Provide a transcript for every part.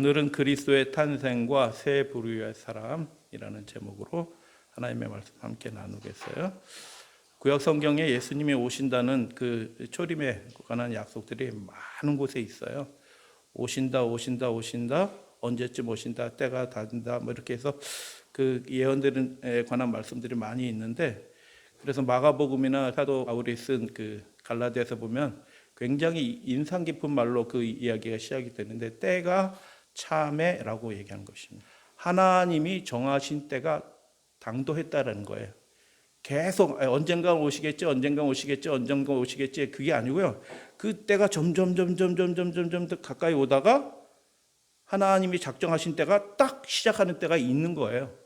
오늘은 그리스도의 탄생과 새 부류의 사람이라는 제목으로 하나님의 말씀 함께 나누겠어요. 구약 성경에 예수님이 오신다는 그 초림에 관한 약속들이 많은 곳에 있어요. 오신다, 언제쯤 오신다, 때가 닿는다, 뭐 이렇게 해서 그 예언들에 관한 말씀들이 많이 있는데, 그래서 마가복음이나 사도 바울이 쓴 그 갈라디아서 보면 굉장히 인상 깊은 말로 그 이야기가 시작이 되는데, 때가 참에라고 얘기하는 것입니다. 하나님이 정하신 때가 당도했다라는 거예요. 계속 언젠가 오시겠지, 그게 아니고요. 그 때가 점점 더 가까이 오다가 하나님이 작정하신 때가 딱 시작하는 때가 있는 거예요.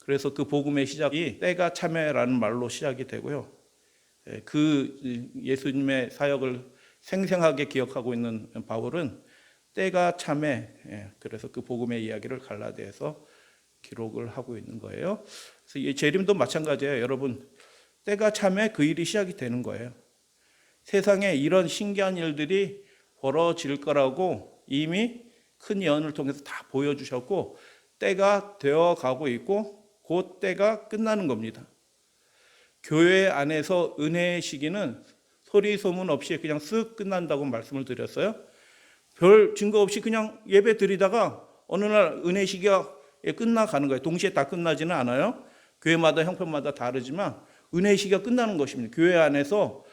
그래서 그 복음의 시작이 때가 참에라는 말로 시작이 되고요. 그 예수님의 사역을 생생하게 기억하고 있는 바울은 때가 참에, 그래서 그 복음의 이야기를 갈라디아에서 기록을 하고 있는 거예요. 그래서 이 재림도 마찬가지예요. 여러분, 때가 참에 그 일이 시작이 되는 거예요. 세상에 이런 신기한 일들이 벌어질 거라고 이미 큰 예언을 통해서 다 보여주셨고, 때가 되어가고 있고 곧 때가 끝나는 겁니다. 교회 안에서 은혜의 시기는 소리 소문 없이 그냥 쓱 끝난다고 말씀을 드렸어요. 별 증거 없이 그냥 예배 드리다가 어느 날 은혜 시기가 끝나가는 거예요. 동시에 다 끝나지는 않아요. 교회마다 형편마다 다르지만 은혜 시기가 끝나는 것입니다. 교회 안에서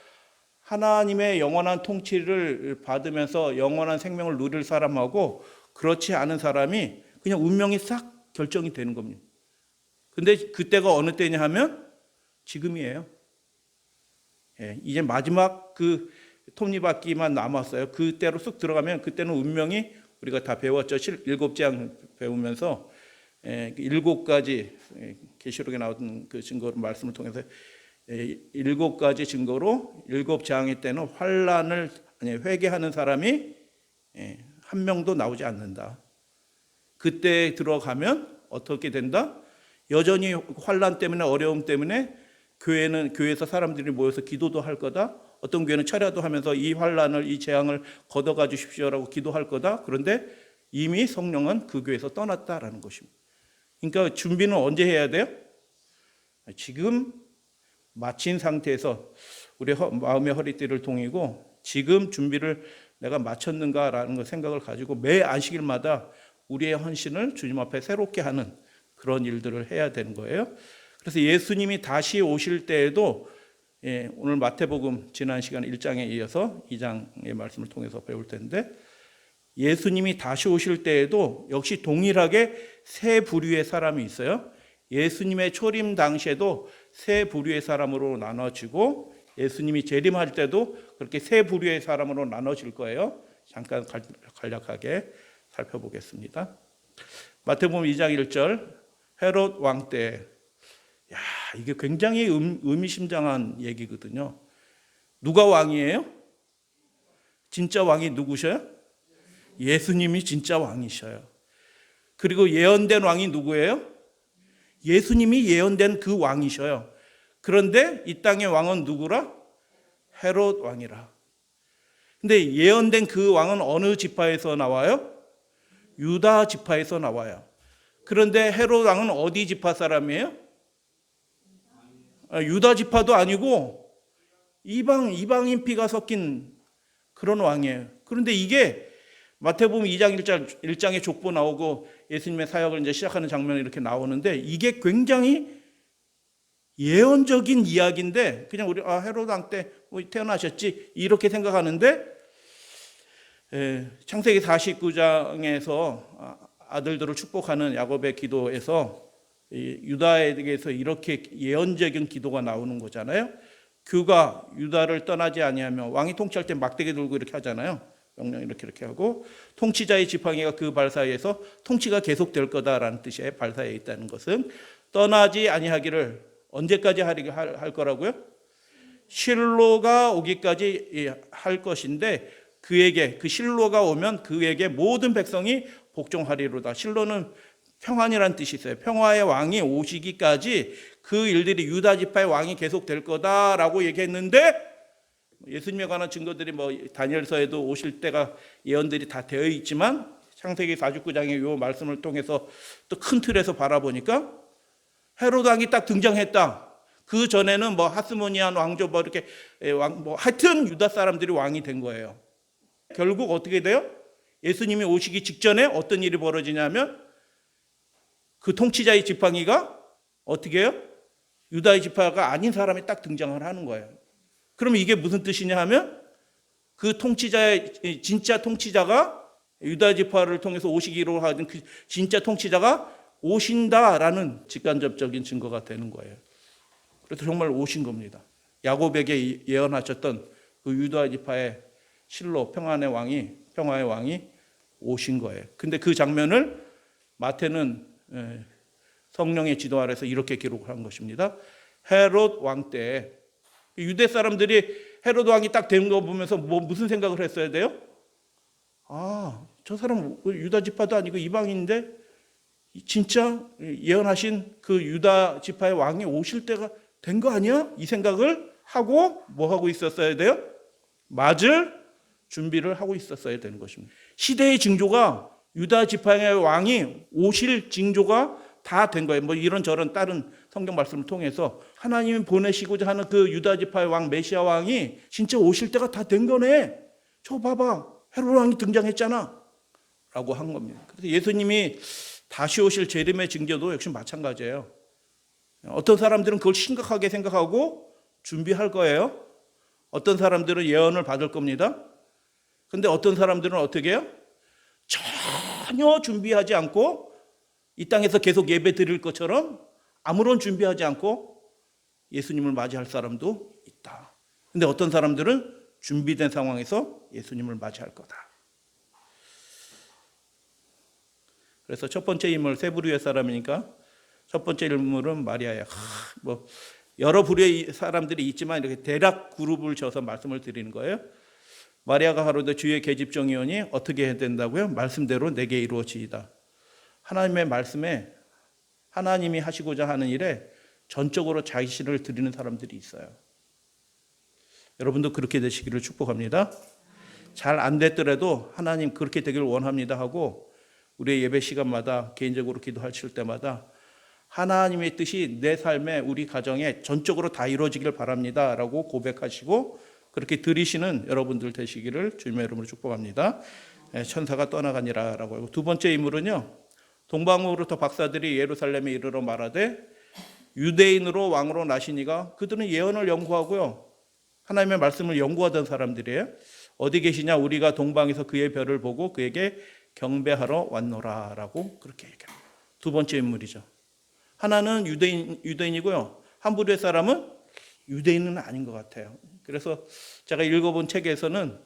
하나님의 영원한 통치를 받으면서 영원한 생명을 누릴 사람하고 그렇지 않은 사람이 그냥 운명이 싹 결정이 되는 겁니다. 근데 그때가 어느 때냐 하면 지금이에요. 이제 마지막 그 톱니바퀴만 남았어요. 그때로 쑥 들어가면 그때는 운명이 우리가 다 배웠죠. 7장 배우면서 7가지 계시록에 나오던 그 증거로 말씀을 통해서 7가지 증거로 7장의 때는 환란을 회개하는 사람이 한 명도 나오지 않는다. 그때 들어가면 어떻게 된다? 여전히 환란 때문에 어려움 때문에 교회에서 사람들이 모여서 기도도 할 거다. 어떤 교회는 철야도 하면서 이 환란을, 이 재앙을 걷어가 주십시오라고 기도할 거다. 그런데 이미 성령은 그 교회에서 떠났다라는 것입니다. 그러니까 준비는 언제 해야 돼요? 지금 마친 상태에서 우리 마음의 허리띠를 동이고 지금 준비를 내가 마쳤는가라는 걸 생각을 가지고 매 안식일마다 우리의 헌신을 주님 앞에 새롭게 하는 그런 일들을 해야 되는 거예요. 그래서 예수님이 다시 오실 때에도 오늘 마태복음 지난 시간 1장에 이어서 2장의 말씀을 통해서 배울 텐데, 예수님이 다시 오실 때에도 역시 동일하게 세 부류의 사람이 있어요. 예수님의 초림 당시에도 세 부류의 사람으로 나눠지고 예수님이 재림할 때도 그렇게 세 부류의 사람으로 나눠질 거예요. 잠깐 간략하게 살펴보겠습니다. 마태복음 2장 1절, 헤롯 왕 때. 야, 이게 굉장히 의미심장한 얘기거든요. 누가 왕이에요? 진짜 왕이 누구셔요? 예수님이 진짜 왕이셔요. 그리고 예언된 왕이 누구예요? 예수님이 예언된 그 왕이셔요. 그런데 이 땅의 왕은 누구라? 헤롯 왕이라. 근데 예언된 그 왕은 어느 지파에서 나와요? 유다 지파에서 나와요. 그런데 헤롯 왕은 어디 지파 사람이에요? 유다 지파도 아니고 이방인 피가 섞인 그런 왕이에요. 그런데 이게 마태복음 2장 1장에 족보 나오고 예수님의 사역을 이제 시작하는 장면이 이렇게 나오는데, 이게 굉장히 예언적인 이야기인데 그냥 우리 헤롯 왕 때 태어나셨지 이렇게 생각하는데, 창세기 49장에서 아들들을 축복하는 야곱의 기도에서 유다에게서 이렇게 예언적인 기도가 나오는 거잖아요. 그가 유다를 떠나지 아니하며, 왕이 통치할 때 막대기 들고 이렇게 하잖아요. 명령 이렇게 하고, 통치자의 지팡이가 그 발 사이에서 통치가 계속될 거다라는 뜻이에요. 발 사이에 있다는 것은 떠나지 아니하기를 언제까지 할 거라고요? 실로가 오기까지 할 것인데, 그에게 그 실로가 오면 그에게 모든 백성이 복종하리로다. 실로는 평안이라는 뜻이 있어요. 평화의 왕이 오시기까지 그 일들이 유다 지파의 왕이 계속 될 거다라고 얘기했는데, 예수님에 관한 증거들이 다니엘서에도 오실 때가 예언들이 다 되어 있지만 창세기 49장의 이 말씀을 통해서 또 큰 틀에서 바라보니까 헤로드 왕이 딱 등장했다. 그 전에는 뭐 하스모니안 왕조 뭐 이렇게 뭐 하여튼 유다 사람들이 왕이 된 거예요. 결국 어떻게 돼요? 예수님이 오시기 직전에 어떤 일이 벌어지냐면 그 통치자의 지팡이가 어떻게 해요? 유다의 지파가 아닌 사람이 딱 등장을 하는 거예요. 그러면 이게 무슨 뜻이냐 하면 그 통치자의 진짜 통치자가 유다 지파를 통해서 오시기로 하던 그 진짜 통치자가 오신다라는 직간접적인 증거가 되는 거예요. 그래서 정말 오신 겁니다. 야곱에게 예언하셨던 그 유다 지파의 실로 평화의 왕이 오신 거예요. 근데 그 장면을 마태는 성령의 지도 아래서 이렇게 기록한 것입니다. 헤롯 왕 때 유대 사람들이 헤롯 왕이 딱 된 거 보면서 무슨 생각을 했어야 돼요? 저 사람 유다 지파도 아니고 이방인인데 진짜 예언하신 그 유다 지파의 왕이 오실 때가 된 거 아니야? 이 생각을 하고 뭐 하고 있었어야 돼요? 맞을 준비를 하고 있었어야 되는 것입니다. 시대의 징조가 유다 지파의 왕이 오실 징조가 다 된 거예요. 뭐 이런저런 다른 성경 말씀을 통해서 하나님이 보내시고자 하는 그 유다 지파의 왕 메시아 왕이 진짜 오실 때가 다 된 거네. 저 봐봐. 헤롯 왕이 등장했잖아. 라고 한 겁니다. 그래서 예수님이 다시 오실 재림의 징조도 역시 마찬가지예요. 어떤 사람들은 그걸 심각하게 생각하고 준비할 거예요. 어떤 사람들은 예언을 받을 겁니다. 근데 어떤 사람들은 어떻게 해요? 전혀 준비하지 않고 이 땅에서 계속 예배 드릴 것처럼 아무런 준비하지 않고 예수님을 맞이할 사람도 있다. 근데 어떤 사람들은 준비된 상황에서 예수님을 맞이할 거다. 그래서 첫 번째 인물 세 부류의 사람이니까 첫 번째 인물은 마리아야. 뭐 여러 부류의 사람들이 있지만 이렇게 대략 그룹을 져서 말씀을 드리는 거예요. 마리아가 가로되 주의 계집종이오니 어떻게 해야 된다고요? 말씀대로 내게 이루어지이다. 하나님의 말씀에 하나님이 하시고자 하는 일에 전적으로 자신을 드리는 사람들이 있어요. 여러분도 그렇게 되시기를 축복합니다. 잘 안 됐더라도 하나님 그렇게 되길 원합니다 하고 우리의 예배 시간마다 개인적으로 기도하실 때마다 하나님의 뜻이 내 삶에 우리 가정에 전적으로 다 이루어지길 바랍니다 라고 고백하시고 그렇게 들으시는 여러분들 되시기를 주님의 이름으로 축복합니다. 천사가 떠나가니라 라고 하고 두 번째 인물은요. 동방으로부터 박사들이 예루살렘에 이르러 말하되 유대인으로 왕으로 나시니가 그들은 예언을 연구하고요. 하나님의 말씀을 연구하던 사람들이에요. 어디 계시냐 우리가 동방에서 그의 별을 보고 그에게 경배하러 왔노라 라고 그렇게 얘기합니다. 두 번째 인물이죠. 하나는 유대인이고요. 한 부류의 사람은 유대인은 아닌 것 같아요. 그래서 제가 읽어본 책에서는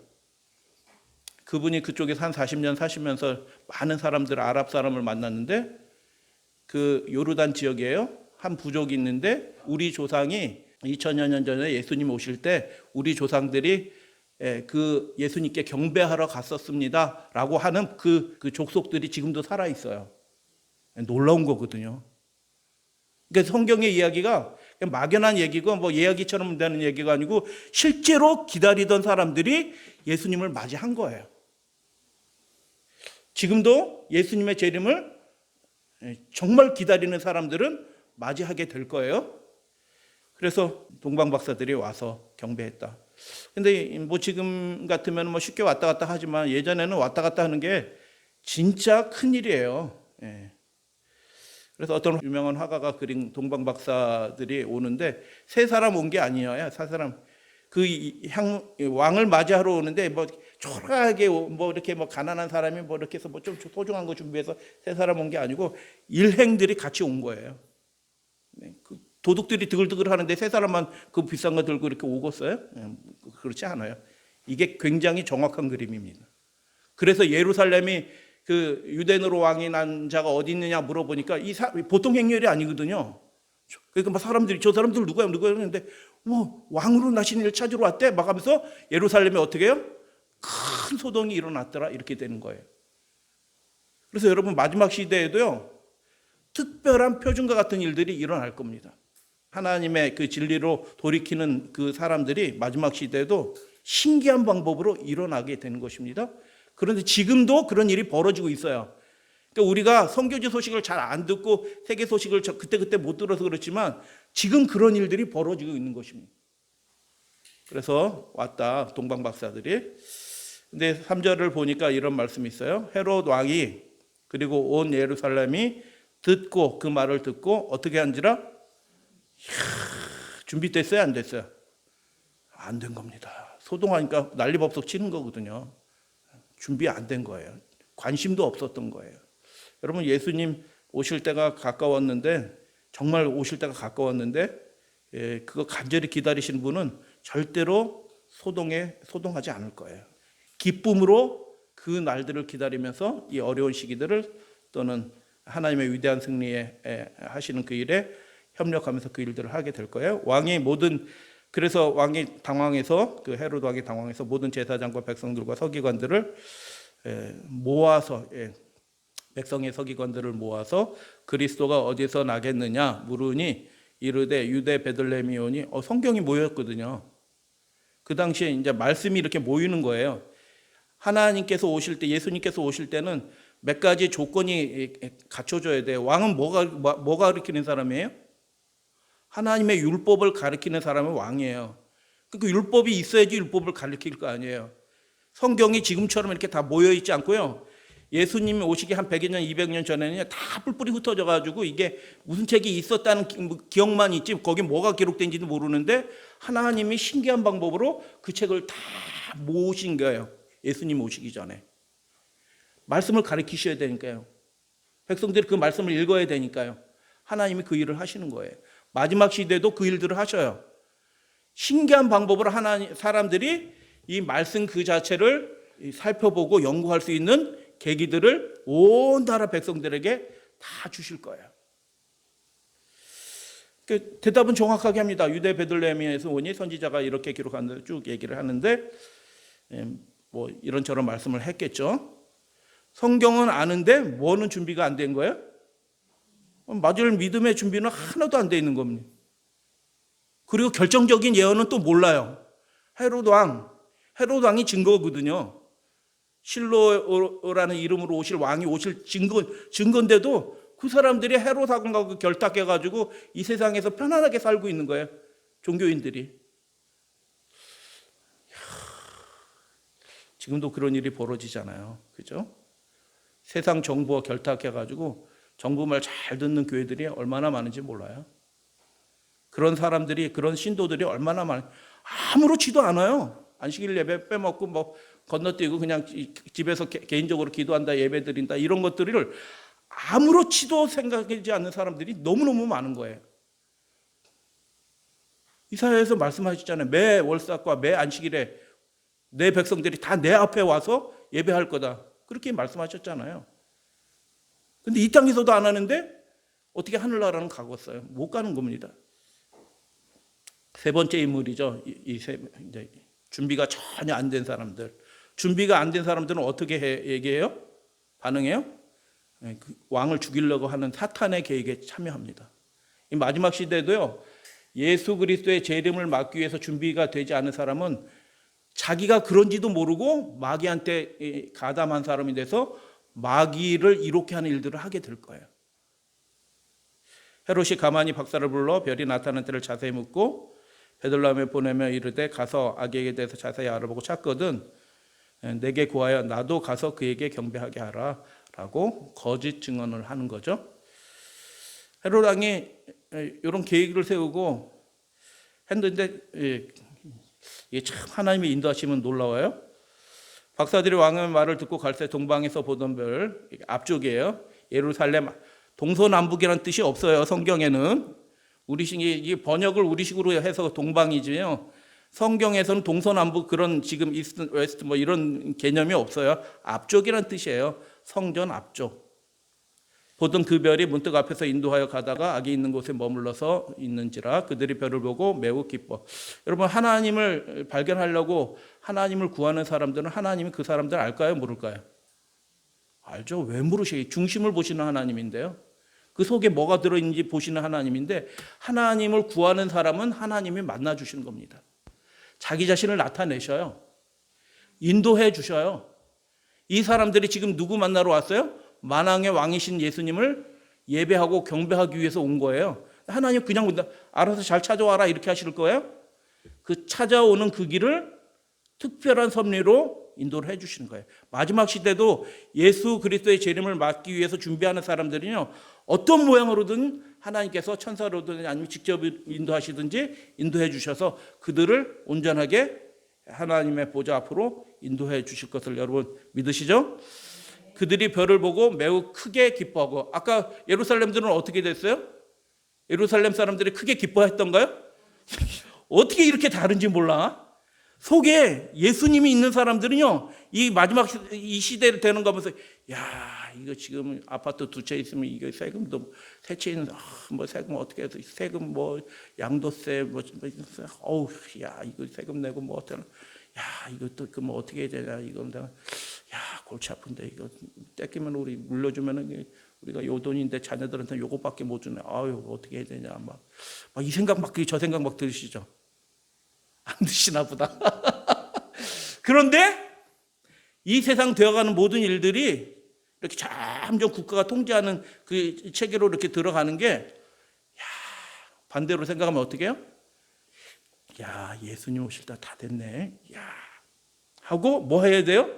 그분이 그쪽에서 한 40년 사시면서 많은 사람들, 아랍 사람을 만났는데 그 요르단 지역이에요. 한 부족이 있는데 우리 조상이 2000여 년 전에 예수님 오실 때 우리 조상들이 그 예수님께 경배하러 갔었습니다 라고 하는 그 족속들이 지금도 살아있어요. 놀라운 거거든요. 그러니까 성경의 이야기가 막연한 얘기고 뭐 이야기처럼 되는 얘기가 아니고 실제로 기다리던 사람들이 예수님을 맞이한 거예요. 지금도 예수님의 재림을 정말 기다리는 사람들은 맞이하게 될 거예요. 그래서 동방 박사들이 와서 경배했다. 근데 뭐 지금 같으면 뭐 쉽게 왔다 갔다 하지만 예전에는 왔다 갔다 하는 게 진짜 큰 일이에요. 그래서 어떤 유명한 화가가 그린 동방 박사들이 오는데 세 사람 온 게 아니에요. 세 사람 그 왕을 맞이하러 오는데 뭐 초라하게 뭐 이렇게 뭐 가난한 사람이 뭐 이렇게 해서 뭐 좀 소중한 거 준비해서 세 사람 온 게 아니고 일행들이 같이 온 거예요. 그 도둑들이 드글드글 하는데 세 사람만 그 비싼 거 들고 이렇게 오겠어요? 그렇지 않아요. 이게 굉장히 정확한 그림입니다. 그래서 예루살렘이 그 유대인으로 왕이 난 자가 어디 있느냐 물어보니까 보통 행렬이 아니거든요. 그러니까 막 사람들이 저 사람들 누구야 했는데 뭐 왕으로 나신 일 찾으러 왔대 막 하면서 예루살렘에 어떻게 해요? 큰 소동이 일어났더라 이렇게 되는 거예요. 그래서 여러분 마지막 시대에도요 특별한 표준과 같은 일들이 일어날 겁니다. 하나님의 그 진리로 돌이키는 그 사람들이 마지막 시대에도 신기한 방법으로 일어나게 되는 것입니다. 그런데 지금도 그런 일이 벌어지고 있어요. 그러니까 우리가 선교지 소식을 잘 안 듣고 세계 소식을 그때그때 못 들어서 그렇지만 지금 그런 일들이 벌어지고 있는 것입니다. 그래서 왔다 동방 박사들이. 근데 3절을 보니까 이런 말씀이 있어요. 헤롯 왕이 그리고 온 예루살렘이 듣고 그 말을 듣고 어떻게 한지라? 준비됐어요? 안 됐어요? 안 된 겁니다. 소동하니까 난리법석 치는 거거든요. 준비 안 된 거예요. 관심도 없었던 거예요. 여러분, 예수님 오실 때가 가까웠는데, 정말 오실 때가 가까웠는데, 그거 간절히 기다리시는 분은 절대로 소동하지 않을 거예요. 기쁨으로 그 날들을 기다리면서 이 어려운 시기들을 또는 하나님의 위대한 승리에 하시는 그 일에 협력하면서 그 일들을 하게 될 거예요. 그래서 왕이 당황해서, 그 헤롯 왕이 당황해서 모든 제사장과 백성들과 서기관들을 모아서, 백성의 서기관들을 모아서 그리스도가 어디서 나겠느냐 물으니 이르되 유대 베들레헴이오니, 성경이 모였거든요. 그 당시에 이제 말씀이 이렇게 모이는 거예요. 하나님께서 오실 때, 예수님께서 오실 때는 몇 가지 조건이 갖춰져야 돼요. 왕은 뭐가 가르치는 사람이에요? 하나님의 율법을 가르치는 사람은 왕이에요. 그 율법이 있어야지 율법을 가르칠 거 아니에요. 성경이 지금처럼 이렇게 다 모여 있지 않고요. 예수님이 오시기 한 100여 년, 200년 전에는 다 뿔뿔이 흩어져 가지고 이게 무슨 책이 있었다는 기억만 있지 거기 뭐가 기록된지도 모르는데 하나님이 신기한 방법으로 그 책을 다 모으신 거예요. 예수님 오시기 전에. 말씀을 가르치셔야 되니까요. 백성들이 그 말씀을 읽어야 되니까요. 하나님이 그 일을 하시는 거예요. 마지막 시대도 그 일들을 하셔요. 신기한 방법으로 사람들이 이 말씀 그 자체를 살펴보고 연구할 수 있는 계기들을 온 나라 백성들에게 다 주실 거예요. 대답은 정확하게 합니다. 유대 베들레헴에서 오니 선지자가 이렇게 기록하는데 쭉 얘기를 하는데 뭐 이런저런 말씀을 했겠죠. 성경은 아는데 뭐는 준비가 안 된 거예요? 맞을 믿음의 준비는 하나도 안 돼 있는 겁니다. 그리고 결정적인 예언은 또 몰라요. 헤롯 왕이 증거거든요. 실로라는 이름으로 오실 왕이 오실 증거인데도 그 사람들이 헤롯하고 결탁해가지고 이 세상에서 편안하게 살고 있는 거예요. 종교인들이. 지금도 그런 일이 벌어지잖아요. 그죠? 세상 정부와 결탁해가지고 정부 말 잘 듣는 교회들이 얼마나 많은지 몰라요. 그런 사람들이, 그런 신도들이 얼마나 아무렇지도 않아요. 안식일 예배 빼먹고 뭐 건너뛰고 그냥 집에서 개인적으로 기도한다, 예배 드린다, 이런 것들을 아무렇지도 생각하지 않는 사람들이 너무너무 많은 거예요. 이사야에서 말씀하셨잖아요. 매 월삭과 매 안식일에 내 백성들이 다 내 앞에 와서 예배할 거다. 그렇게 말씀하셨잖아요. 근데 이 땅에서도 안 하는데 어떻게 하늘나라는 가겠어요? 못 가는 겁니다. 세 번째 인물이죠. 이제 준비가 전혀 안 된 사람들. 준비가 안 된 사람들은 어떻게 얘기해요? 반응해요? 그 왕을 죽이려고 하는 사탄의 계획에 참여합니다. 이 마지막 시대도요. 예수 그리스도의 재림을 막기 위해서 준비가 되지 않은 사람은 자기가 그런지도 모르고 마귀한테 가담한 사람이 돼서 마귀를 이롭게 하는 일들을 하게 될 거예요. 헤롯이 가만히 박사를 불러 별이 나타난 때를 자세히 묻고 베들레헴에 보내며 이르되 가서 아기에게 대해서 자세히 알아보고 찾거든 내게 구하여 나도 가서 그에게 경배하게 하라 라고 거짓 증언을 하는 거죠. 헤롯 왕이 이런 계획을 세우고 했는데 이게 참 하나님의 인도하시면 놀라워요. 박사들이 왕의 말을 듣고 갈새 동방에서 보던 별, 앞쪽이에요. 예루살렘, 동서남북이라는 뜻이 없어요. 성경에는. 이 번역을 우리식으로 해서 동방이지요. 성경에서는 동서남북 그런 지금 이스트, 웨스트 뭐 이런 개념이 없어요. 앞쪽이라는 뜻이에요. 성전 앞쪽. 보던 그 별이 문득 앞에서 인도하여 가다가 악이 있는 곳에 머물러서 있는지라 그들이 별을 보고 매우 기뻐. 여러분, 하나님을 발견하려고 하나님을 구하는 사람들은 하나님이 그 사람들 알까요? 모를까요? 알죠. 왜 모르시겠어요? 중심을 보시는 하나님인데요. 그 속에 뭐가 들어있는지 보시는 하나님인데 하나님을 구하는 사람은 하나님이 만나주시는 겁니다. 자기 자신을 나타내셔요. 인도해 주셔요. 이 사람들이 지금 누구 만나러 왔어요? 만왕의 왕이신 예수님을 예배하고 경배하기 위해서 온 거예요. 하나님 그냥 알아서 잘 찾아와라 이렇게 하실 거예요? 그 찾아오는 그 길을 특별한 섭리로 인도를 해 주시는 거예요. 마지막 시대도 예수 그리스도의 재림을 맞기 위해서 준비하는 사람들은요, 어떤 모양으로든 하나님께서 천사로든 아니면 직접 인도하시든지 인도해 주셔서 그들을 온전하게 하나님의 보좌 앞으로 인도해 주실 것을 여러분 믿으시죠? 그들이 별을 보고 매우 크게 기뻐하고, 아까 예루살렘들은 어떻게 됐어요? 예루살렘 사람들이 크게 기뻐했던가요? 어떻게 이렇게 다른지 몰라. 속에 예수님이 있는 사람들은요, 이 마지막 이 시대를 되는 거 보면서, 야, 이거 지금 아파트 두 채 있으면 이거 세금도 세 채 있는, 뭐 세금 어떻게 해서 세금 뭐 양도세 어우, 야, 이거 세금 내고 뭐 어쩌나, 야, 이것도 그 뭐 어떻게 해야 되냐, 이거 내가, 야, 골치 아픈데 이거 떼끼면 우리 물려주면은 우리가 요 돈인데 자녀들한테 요것밖에 못 주네. 아유, 어떻게 해야 되냐, 막 이 생각 막 저 생각 막 들으시죠? 안 드시나 보다. 그런데 이 세상 되어가는 모든 일들이 이렇게 점점 국가가 통제하는 그 체계로 이렇게 들어가는 게, 반대로 생각하면 어떻게 해요? 야, 예수님 오실 때 다 됐네. 야, 하고 뭐 해야 돼요?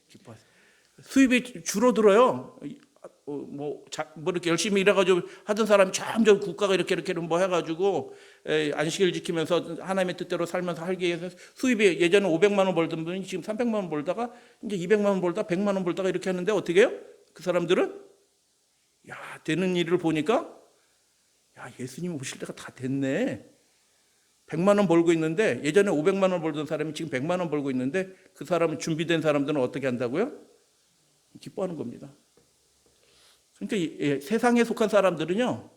기뻐하세요. 수입이 줄어들어요. 뭐 이렇게 열심히 일해가지고 하던 사람이 점점 국가가 이렇게 뭐 해가지고 안식일 지키면서 하나님의 뜻대로 살면서 살기 위해서 수입이 예전에 500만 원 벌던 분이 지금 300만 원 벌다가 이제 200만 원 벌다 100만 원 벌다가 이렇게 하는데 어떻게 해요? 그 사람들은 되는 일을 보니까 예수님 오실 때가 다 됐네. 100만 원 벌고 있는데 예전에 500만 원 벌던 사람이 지금 100만 원 벌고 있는데 그 사람은 준비된 사람들은 어떻게 한다고요? 기뻐하는 겁니다. 그러니까 세상에 속한 사람들은요,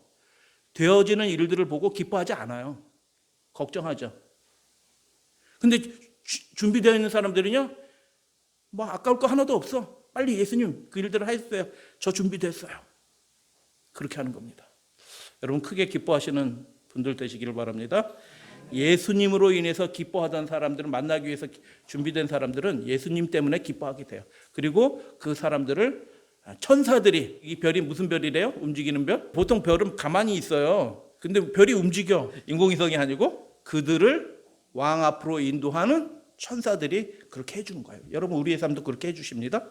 되어지는 일들을 보고 기뻐하지 않아요. 걱정하죠. 근데 준비되어 있는 사람들은요, 뭐 아까울 거 하나도 없어. 빨리 예수님 그 일들을 하셨어요. 저 준비됐어요. 그렇게 하는 겁니다. 여러분 크게 기뻐하시는 분들 되시기를 바랍니다. 예수님으로 인해서 기뻐하던 사람들을 만나기 위해서 준비된 사람들은 예수님 때문에 기뻐하게 돼요. 그리고 그 사람들을 천사들이, 이 별이 무슨 별이래요? 움직이는 별? 보통 별은 가만히 있어요. 근데 별이 움직여. 인공위성이 아니고 그들을 왕 앞으로 인도하는 천사들이 그렇게 해주는 거예요. 여러분 우리의 삶도 그렇게 해주십니다.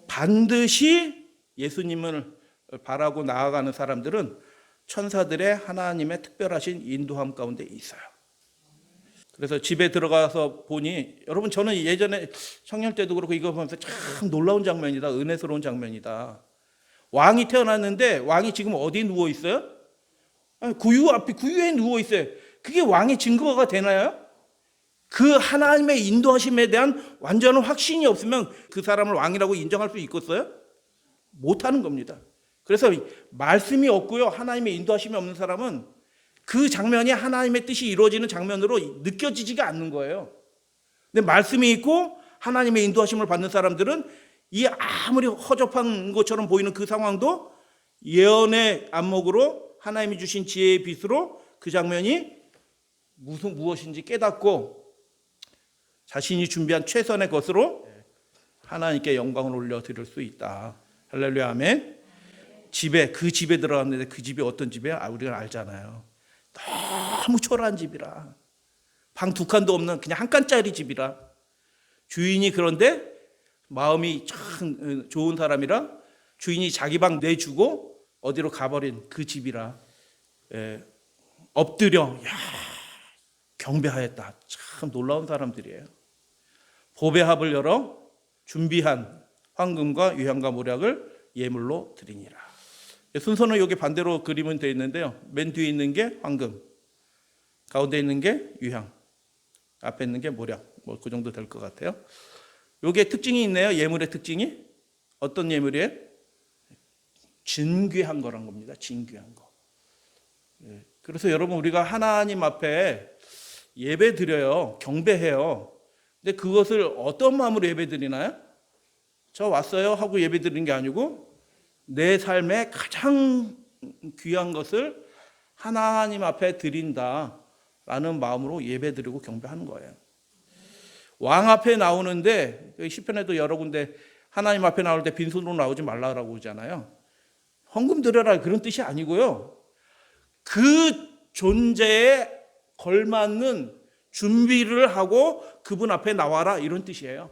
반드시 예수님을 바라고 나아가는 사람들은 천사들의 하나님의 특별하신 인도함 가운데 있어요. 그래서 집에 들어가서 보니, 여러분 저는 예전에 청년 때도 그렇고 이거 보면서 참 놀라운 장면이다. 은혜스러운 장면이다. 왕이 태어났는데 왕이 지금 어디 누워 있어요? 구유 앞에 구유에 누워 있어요. 그게 왕의 증거가 되나요? 그 하나님의 인도하심에 대한 완전한 확신이 없으면 그 사람을 왕이라고 인정할 수 있겠어요? 못하는 겁니다. 그래서 말씀이 없고요, 하나님의 인도하심이 없는 사람은 그 장면이 하나님의 뜻이 이루어지는 장면으로 느껴지지가 않는 거예요. 근데 말씀이 있고 하나님의 인도하심을 받는 사람들은 이 아무리 허접한 것처럼 보이는 그 상황도 예언의 안목으로 하나님이 주신 지혜의 빛으로 그 장면이 무엇인지 깨닫고 자신이 준비한 최선의 것으로 하나님께 영광을 올려드릴 수 있다. 할렐루야, 아멘. 그 집에 들어갔는데 그 집이 어떤 집이야? 우리가 알잖아요. 너무 초라한 집이라, 방 두 칸도 없는 그냥 한 칸짜리 집이라, 주인이 그런데 마음이 참 좋은 사람이라 주인이 자기 방 내주고 어디로 가버린 그 집이라, 엎드려 경배하였다. 참 놀라운 사람들이에요. 보배합을 열어 준비한 황금과 유향과 모략을 예물로 드리니라. 순서는 여기 반대로 그림은 되어 있는데요. 맨 뒤에 있는 게 황금, 가운데 있는 게 유향, 앞에 있는 게 모략. 뭐 그 정도 될 것 같아요. 여기에 특징이 있네요. 예물의 특징이 어떤 예물이에요? 진귀한 거란 겁니다. 진귀한 거. 그래서 여러분 우리가 하나님 앞에 예배 드려요. 경배해요. 근데 그것을 어떤 마음으로 예배 드리나요? 저 왔어요 하고 예배 드리는 게 아니고 내 삶의 가장 귀한 것을 하나님 앞에 드린다라는 마음으로 예배드리고 경배하는 거예요. 왕 앞에 나오는데 시편에도 여러 군데 하나님 앞에 나올 때 빈손으로 나오지 말라고 그러잖아요. 헌금 드려라 그런 뜻이 아니고요. 그 존재에 걸맞는 준비를 하고 그분 앞에 나와라 이런 뜻이에요.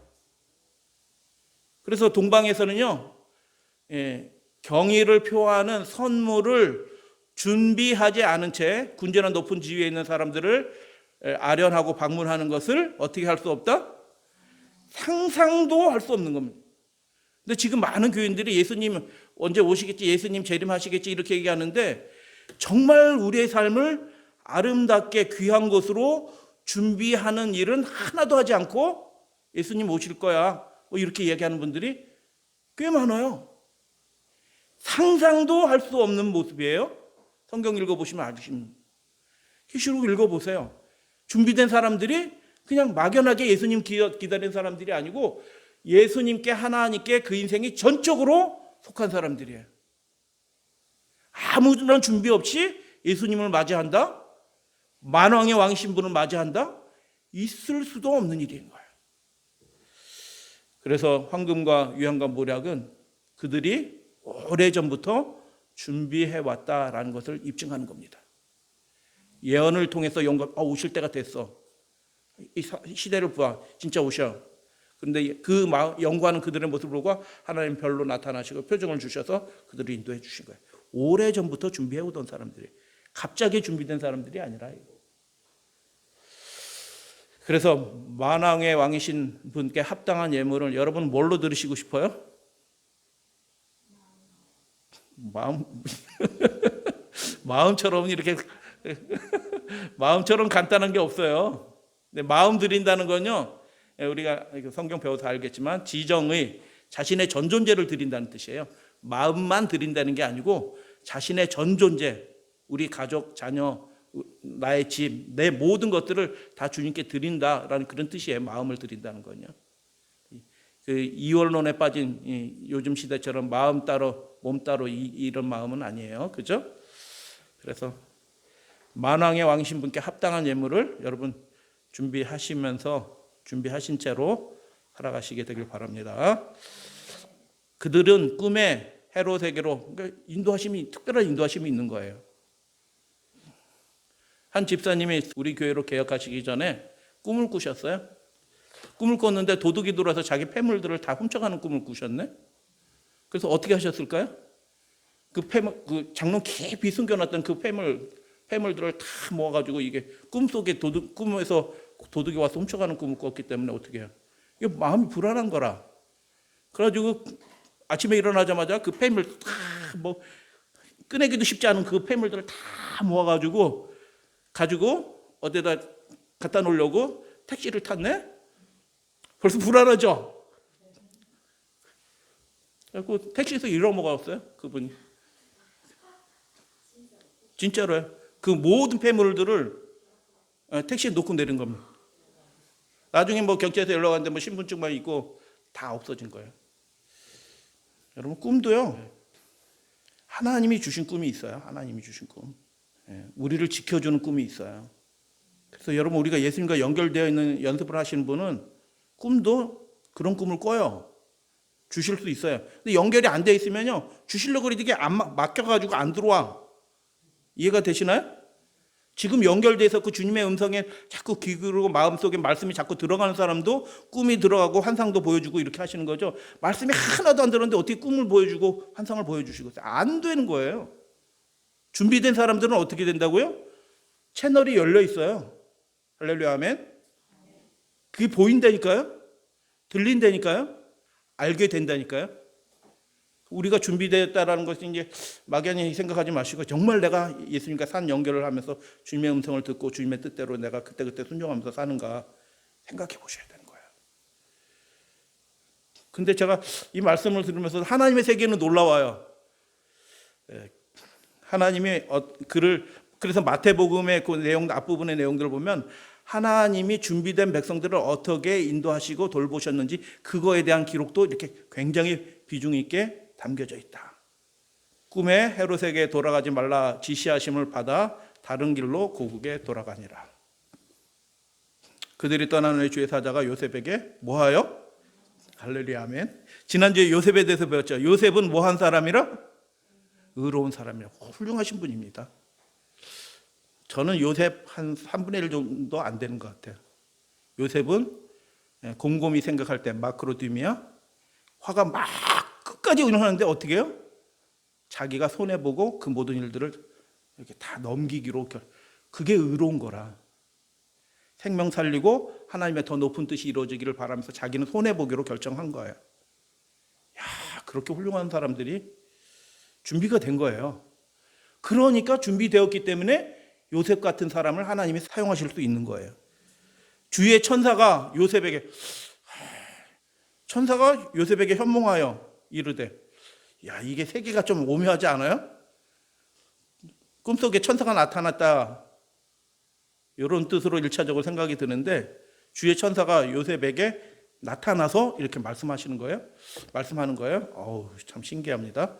그래서 동방에서는요, 경의를 표하는 선물을 준비하지 않은 채 군대나 높은 지위에 있는 사람들을 아련하고 방문하는 것을 어떻게 할 수 없다? 상상도 할 수 없는 겁니다. 근데 지금 많은 교인들이 예수님 언제 오시겠지, 예수님 재림하시겠지 이렇게 얘기하는데 정말 우리의 삶을 아름답게 귀한 것으로 준비하는 일은 하나도 하지 않고 예수님 오실 거야 이렇게 얘기하는 분들이 꽤 많아요. 상상도 할 수 없는 모습이에요. 성경 읽어보시면 아십니다. 히브리서 읽어보세요. 준비된 사람들이 그냥 막연하게 예수님 기다리는 사람들이 아니고 예수님께, 하나님께 그 인생이 전적으로 속한 사람들이에요. 아무런 준비 없이 예수님을 맞이한다? 만왕의 왕 신분을 맞이한다? 있을 수도 없는 일인 거예요. 그래서 황금과 유향과 모략은 그들이 오래전부터 준비해왔다라는 것을 입증하는 겁니다. 예언을 통해서 영광, 오실 때가 됐어. 이 시대를 봐. 진짜 오셔. 그런데 그 연구하는 그들의 모습을 보고 하나님 별로 나타나시고 표정을 주셔서 그들을 인도해 주신 거예요. 오래전부터 준비해오던 사람들이, 갑자기 준비된 사람들이 아니라. 그래서 만왕의 왕이신 분께 합당한 예물을 여러분 뭘로 들으시고 싶어요? 마음처럼 이렇게 마음처럼 간단한 게 없어요. 근데 마음 드린다는 건요, 우리가 성경 배워서 알겠지만 지정의 자신의 전 존재를 드린다는 뜻이에요. 마음만 드린다는 게 아니고 자신의 전 존재, 우리 가족, 자녀, 나의 집, 내 모든 것들을 다 주님께 드린다라는 그런 뜻이에요. 마음을 드린다는 건요. 그 이원론에 빠진 요즘 시대처럼 마음 따로 몸 따로 이런 마음은 아니에요. 그죠? 그래서 만왕의 왕이신 분께 합당한 예물을 여러분 준비하신 채로 살아가시게 되길 바랍니다. 그들은 꿈에 헤롯에게로, 그러니까 특별한 인도하심이 있는 거예요. 한 집사님이 우리 교회로 개혁하시기 전에 꿈을 꾸셨어요. 꿈을 꿨는데 도둑이 들어와서 자기 폐물들을 다 훔쳐가는 꿈을 꾸셨네. 그래서 어떻게 하셨을까요? 그 장롱 깊이 숨겨놨던 그 폐물들을 다 모아가지고 이게 꿈속에 꿈에서 도둑이 와서 훔쳐가는 꿈을 꿨기 때문에 어떻게 해요? 이게 마음이 불안한 거라. 그래가지고 아침에 일어나자마자 그 폐물 다 꺼내기도 쉽지 않은 그 폐물들을 다 모아가지고 어디다 갖다 놓으려고 택시를 탔네? 벌써 불안하죠? 그리고 택시에서 잃어먹었어요, 그분이. 진짜로요. 그 모든 폐물들을 택시에 놓고 내린 겁니다. 나중에 경찰에서 연락 왔는데 신분증만 있고 다 없어진 거예요. 여러분, 꿈도요, 하나님이 주신 꿈이 있어요. 하나님이 주신 꿈. 우리를 지켜주는 꿈이 있어요. 그래서 여러분, 우리가 예수님과 연결되어 있는 연습을 하시는 분은 꿈도 그런 꿈을 꿔요. 주실 수 있어요. 근데 연결이 안 돼 있으면요, 주시려고 그러는데 이게 막혀가지고 안 들어와. 이해가 되시나요? 지금 연결돼서 그 주님의 음성에 자꾸 귀 기울이고 마음속에 말씀이 자꾸 들어가는 사람도 꿈이 들어가고 환상도 보여주고 이렇게 하시는 거죠. 말씀이 하나도 안 들었는데 어떻게 꿈을 보여주고 환상을 보여주시고 있어요? 안 되는 거예요. 준비된 사람들은 어떻게 된다고요? 채널이 열려 있어요. 할렐루야, 아멘. 그게 보인다니까요. 들린다니까요. 알게 된다니까요. 우리가 준비되었다라는 것이 이제 막연히 생각하지 마시고 정말 내가 예수님과 산 연결을 하면서 주님의 음성을 듣고 주님의 뜻대로 내가 그때그때 순종하면서 사는가 생각해 보셔야 되는 거예요. 근데 제가 이 말씀을 들으면서 하나님의 세계는 놀라워요. 하나님이 그래서 마태복음의 그 내용 앞부분의 내용들을 보면 하나님이 준비된 백성들을 어떻게 인도하시고 돌보셨는지 그거에 대한 기록도 이렇게 굉장히 비중 있게 담겨져 있다. 꿈에 헤롯에게 돌아가지 말라 지시하심을 받아 다른 길로 고국에 그들이 떠난 후에 주의 사자가 요셉에게 뭐하여? 할렐루야, 아멘. 지난주에 요셉에 대해서 배웠죠. 요셉은 뭐 한 사람이라? 의로운 사람이라. 훌륭하신 분입니다. 저는 요셉 한 3분의 1 정도 안 되는 것 같아요. 요셉은 곰곰이 생각할 때 마크로디미아 화가 막 끝까지 운영하는데 어떻게 해요? 자기가 손해보고 그 모든 일들을 이렇게 다 넘기기로, 그게 의로운 거라. 생명 살리고 하나님의 더 높은 뜻이 이루어지기를 바라면서 자기는 손해보기로 결정한 거예요. 야, 그렇게 훌륭한 사람들이 준비가 된 거예요. 그러니까 준비되었기 때문에 요셉 같은 사람을 하나님이 사용하실 수 있는 거예요. 주의 천사가 요셉에게 현몽하여 이르되, 야, 이게 세계가 좀 오묘하지 않아요? 꿈속에 천사가 나타났다, 이런 뜻으로 1차적으로 생각이 드는데, 주의 천사가 요셉에게 나타나서 이렇게 말씀하는 거예요. 어우, 참 신기합니다.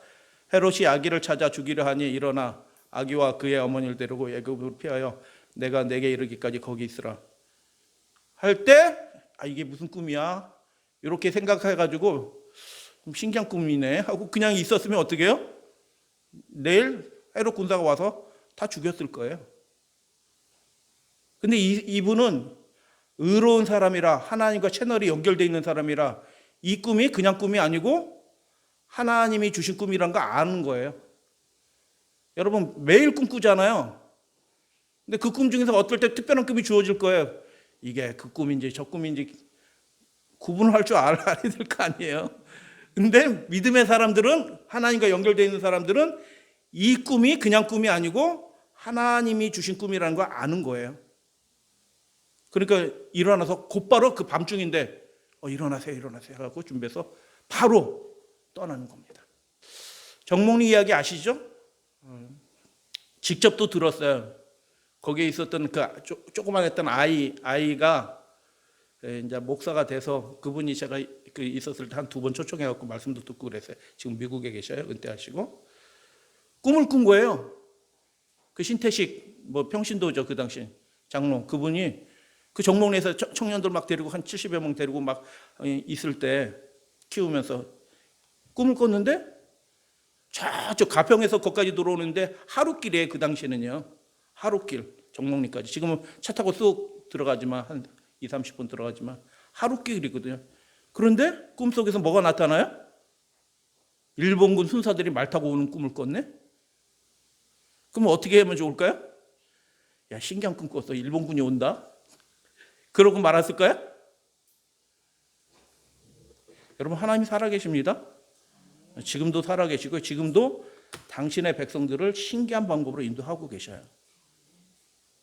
헤롯이 아기를 찾아 죽이려 하니 일어나 아기와 그의 어머니를 데리고 애굽으로 피하여 내가 내게 이르기까지 거기 있으라 할 때, 이게 무슨 꿈이야? 이렇게 생각해가지고 좀 신기한 꿈이네 하고 그냥 있었으면 어떻게 해요? 내일 헤롯 군사가 와서 다 죽였을 거예요. 근데 이분은 의로운 사람이라, 하나님과 채널이 연결되어 있는 사람이라 이 꿈이 그냥 꿈이 아니고 하나님이 주신 꿈이란 거 아는 거예요. 여러분 매일 꿈꾸잖아요. 근데 그 꿈 중에서 어떨 때 특별한 꿈이 주어질 거예요. 이게 그 꿈인지 저 꿈인지 구분을 할 줄 알아야 될 거 아니에요. 근데 믿음의 사람들은, 하나님과 연결되어 있는 사람들은 이 꿈이 그냥 꿈이 아니고 하나님이 주신 꿈이라는 걸 아는 거예요. 그러니까 일어나서 곧바로 그 밤중인데 일어나세요 하고 준비해서 바로 떠나는 겁니다. 정몽리 이야기 아시죠? 직접 또 들었어요. 거기에 있었던 그 조그만했던 아이가 이제 목사가 돼서, 그분이 제가 있었을 때 한 2번 초청해갖고 말씀도 듣고 그랬어요. 지금 미국에 계셔요. 은퇴하시고. 꿈을 꾼 거예요. 그 신태식 평신도죠, 그 당시 장로. 그분이 그 정몽리에서 청년들 막 데리고 한 70여 명 데리고 막 있을 때 키우면서 꿈을 꿨는데, 저쪽 가평에서 거기까지 들어오는데 하루길이에요. 그 당시에는요. 하루길, 정몽리까지. 지금은 차 타고 쑥 들어가지만 한 20-30분 들어가지만 하루길이거든요. 그런데 꿈속에서 뭐가 나타나요? 일본군 순사들이 말 타고 오는 꿈을 꿨네? 그럼 어떻게 하면 좋을까요? 야, 신기한 꿈 꿨어. 일본군이 온다. 그러고 말았을까요? 여러분, 하나님이 살아계십니다. 지금도 살아계시고 지금도 당신의 백성들을 신기한 방법으로 인도하고 계셔요.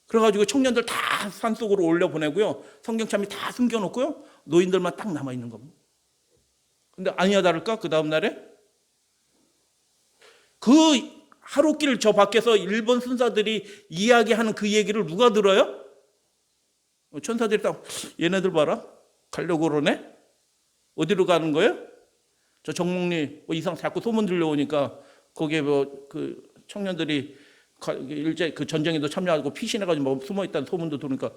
그래가지고 청년들 다 산속으로 올려보내고요, 성경참이 다 숨겨놓고요, 노인들만 딱 남아있는 겁니다. 근데 아니야 다를까, 그 다음날에 그 하루길 저 밖에서 일본 순사들이 이야기하는 그 얘기를 누가 들어요? 천사들이 딱, 얘네들 봐라, 가려고 그러네? 어디로 가는 거예요? 저 정몽리 이상 자꾸 소문 들려오니까 거기에 그 청년들이 일제 그 전쟁에도 참여하고 피신해가지고 숨어있다는 소문도 들으니까,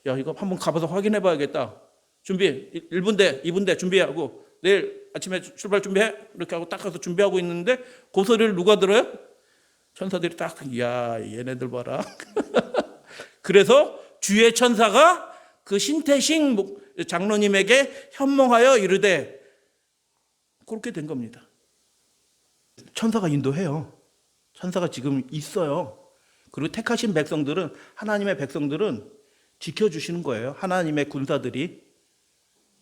야, 이거 한번 가봐서 확인해봐야겠다. 준비, 1분대, 2분대 준비하고 내일 아침에 출발 준비해. 이렇게 하고 딱 가서 준비하고 있는데 그 소리를 누가 들어요? 천사들이 딱, 야, 얘네들 봐라. 그래서 주의 천사가 그 신태식 장로님에게 현몽하여 이르되, 그렇게 된 겁니다. 천사가 인도해요. 천사가 지금 있어요. 그리고 택하신 백성들은, 하나님의 백성들은 지켜주시는 거예요. 하나님의 군사들이.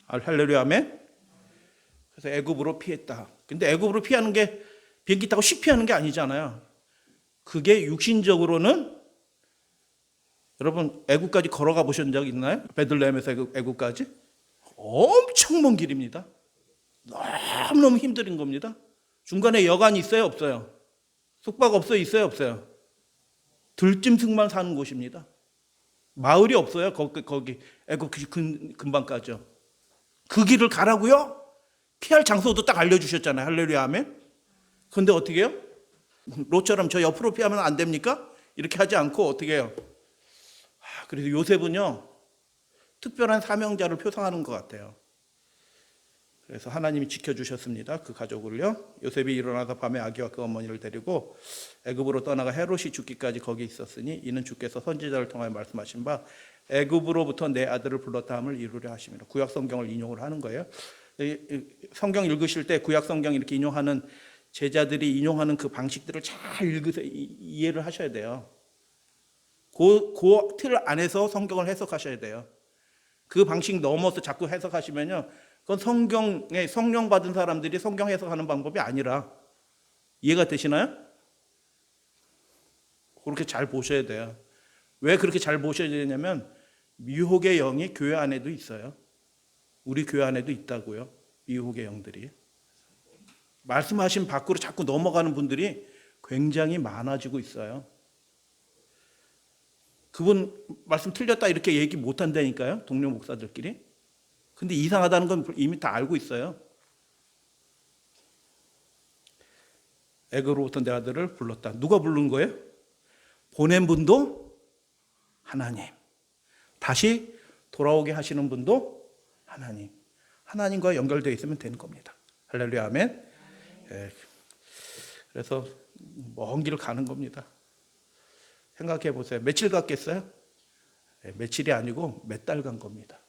할렐루야, 아멘. 그래서 애굽으로 피했다. 근데 애굽으로 피하는 게 비행기 타고 씩 피하는 게 아니잖아요. 그게 육신적으로는, 여러분 애굽까지 걸어가 보신 적 있나요? 베들레헴에서 애굽까지 엄청 먼 길입니다. 너무너무 힘든 겁니다. 중간에 여관이 있어요, 없어요? 숙박 없어요, 있어요, 없어요? 들짐승만 사는 곳입니다. 마을이 없어요. 거기 애굽 근방까지요. 그 길을 가라고요? 피할 장소도 딱 알려주셨잖아요. 할렐루야, 아멘. 그런데 어떻게 해요? 롯처럼 저 옆으로 피하면 안 됩니까? 이렇게 하지 않고 어떻게 해요? 그래서 요셉은요, 특별한 사명자를 표상하는 것 같아요. 그래서 하나님이 지켜주셨습니다. 그 가족을요. 요셉이 일어나서 밤에 아기와 그 어머니를 데리고 애굽으로 떠나가 헤롯이 죽기까지 거기 있었으니 이는 주께서 선지자를 통하여 말씀하신 바 애굽으로부터 내 아들을 불렀다 함을 이루려 하심이라. 구약 성경을 인용을 하는 거예요. 성경 읽으실 때 구약 성경 이렇게 인용하는 제자들이 인용하는 그 방식들을 잘 읽으세요. 이해를 하셔야 돼요. 그 틀 안에서 성경을 해석하셔야 돼요. 그 방식 넘어서 자꾸 해석하시면요, 그건 성경에 성령 받은 사람들이 성경 해석하는 방법이 아니라. 이해가 되시나요? 그렇게 잘 보셔야 돼요. 왜 그렇게 잘 보셔야 되냐면 미혹의 영이 교회 안에도 있어요. 우리 교회 안에도 있다고요. 미혹의 영들이. 말씀하신 밖으로 자꾸 넘어가는 분들이 굉장히 많아지고 있어요. 그분 말씀 틀렸다 이렇게 얘기 못 한다니까요. 동료 목사들끼리. 근데 이상하다는 건 이미 다 알고 있어요. 애굽으로부터 내 아들을 불렀다. 누가 부른 거예요? 보낸 분도 하나님. 다시 돌아오게 하시는 분도 하나님. 하나님과 연결되어 있으면 되는 겁니다. 할렐루야, 아멘. 예. 그래서 먼 길을 가는 겁니다. 생각해 보세요. 며칠 갔겠어요? 예, 며칠이 아니고 몇 달 간 겁니다.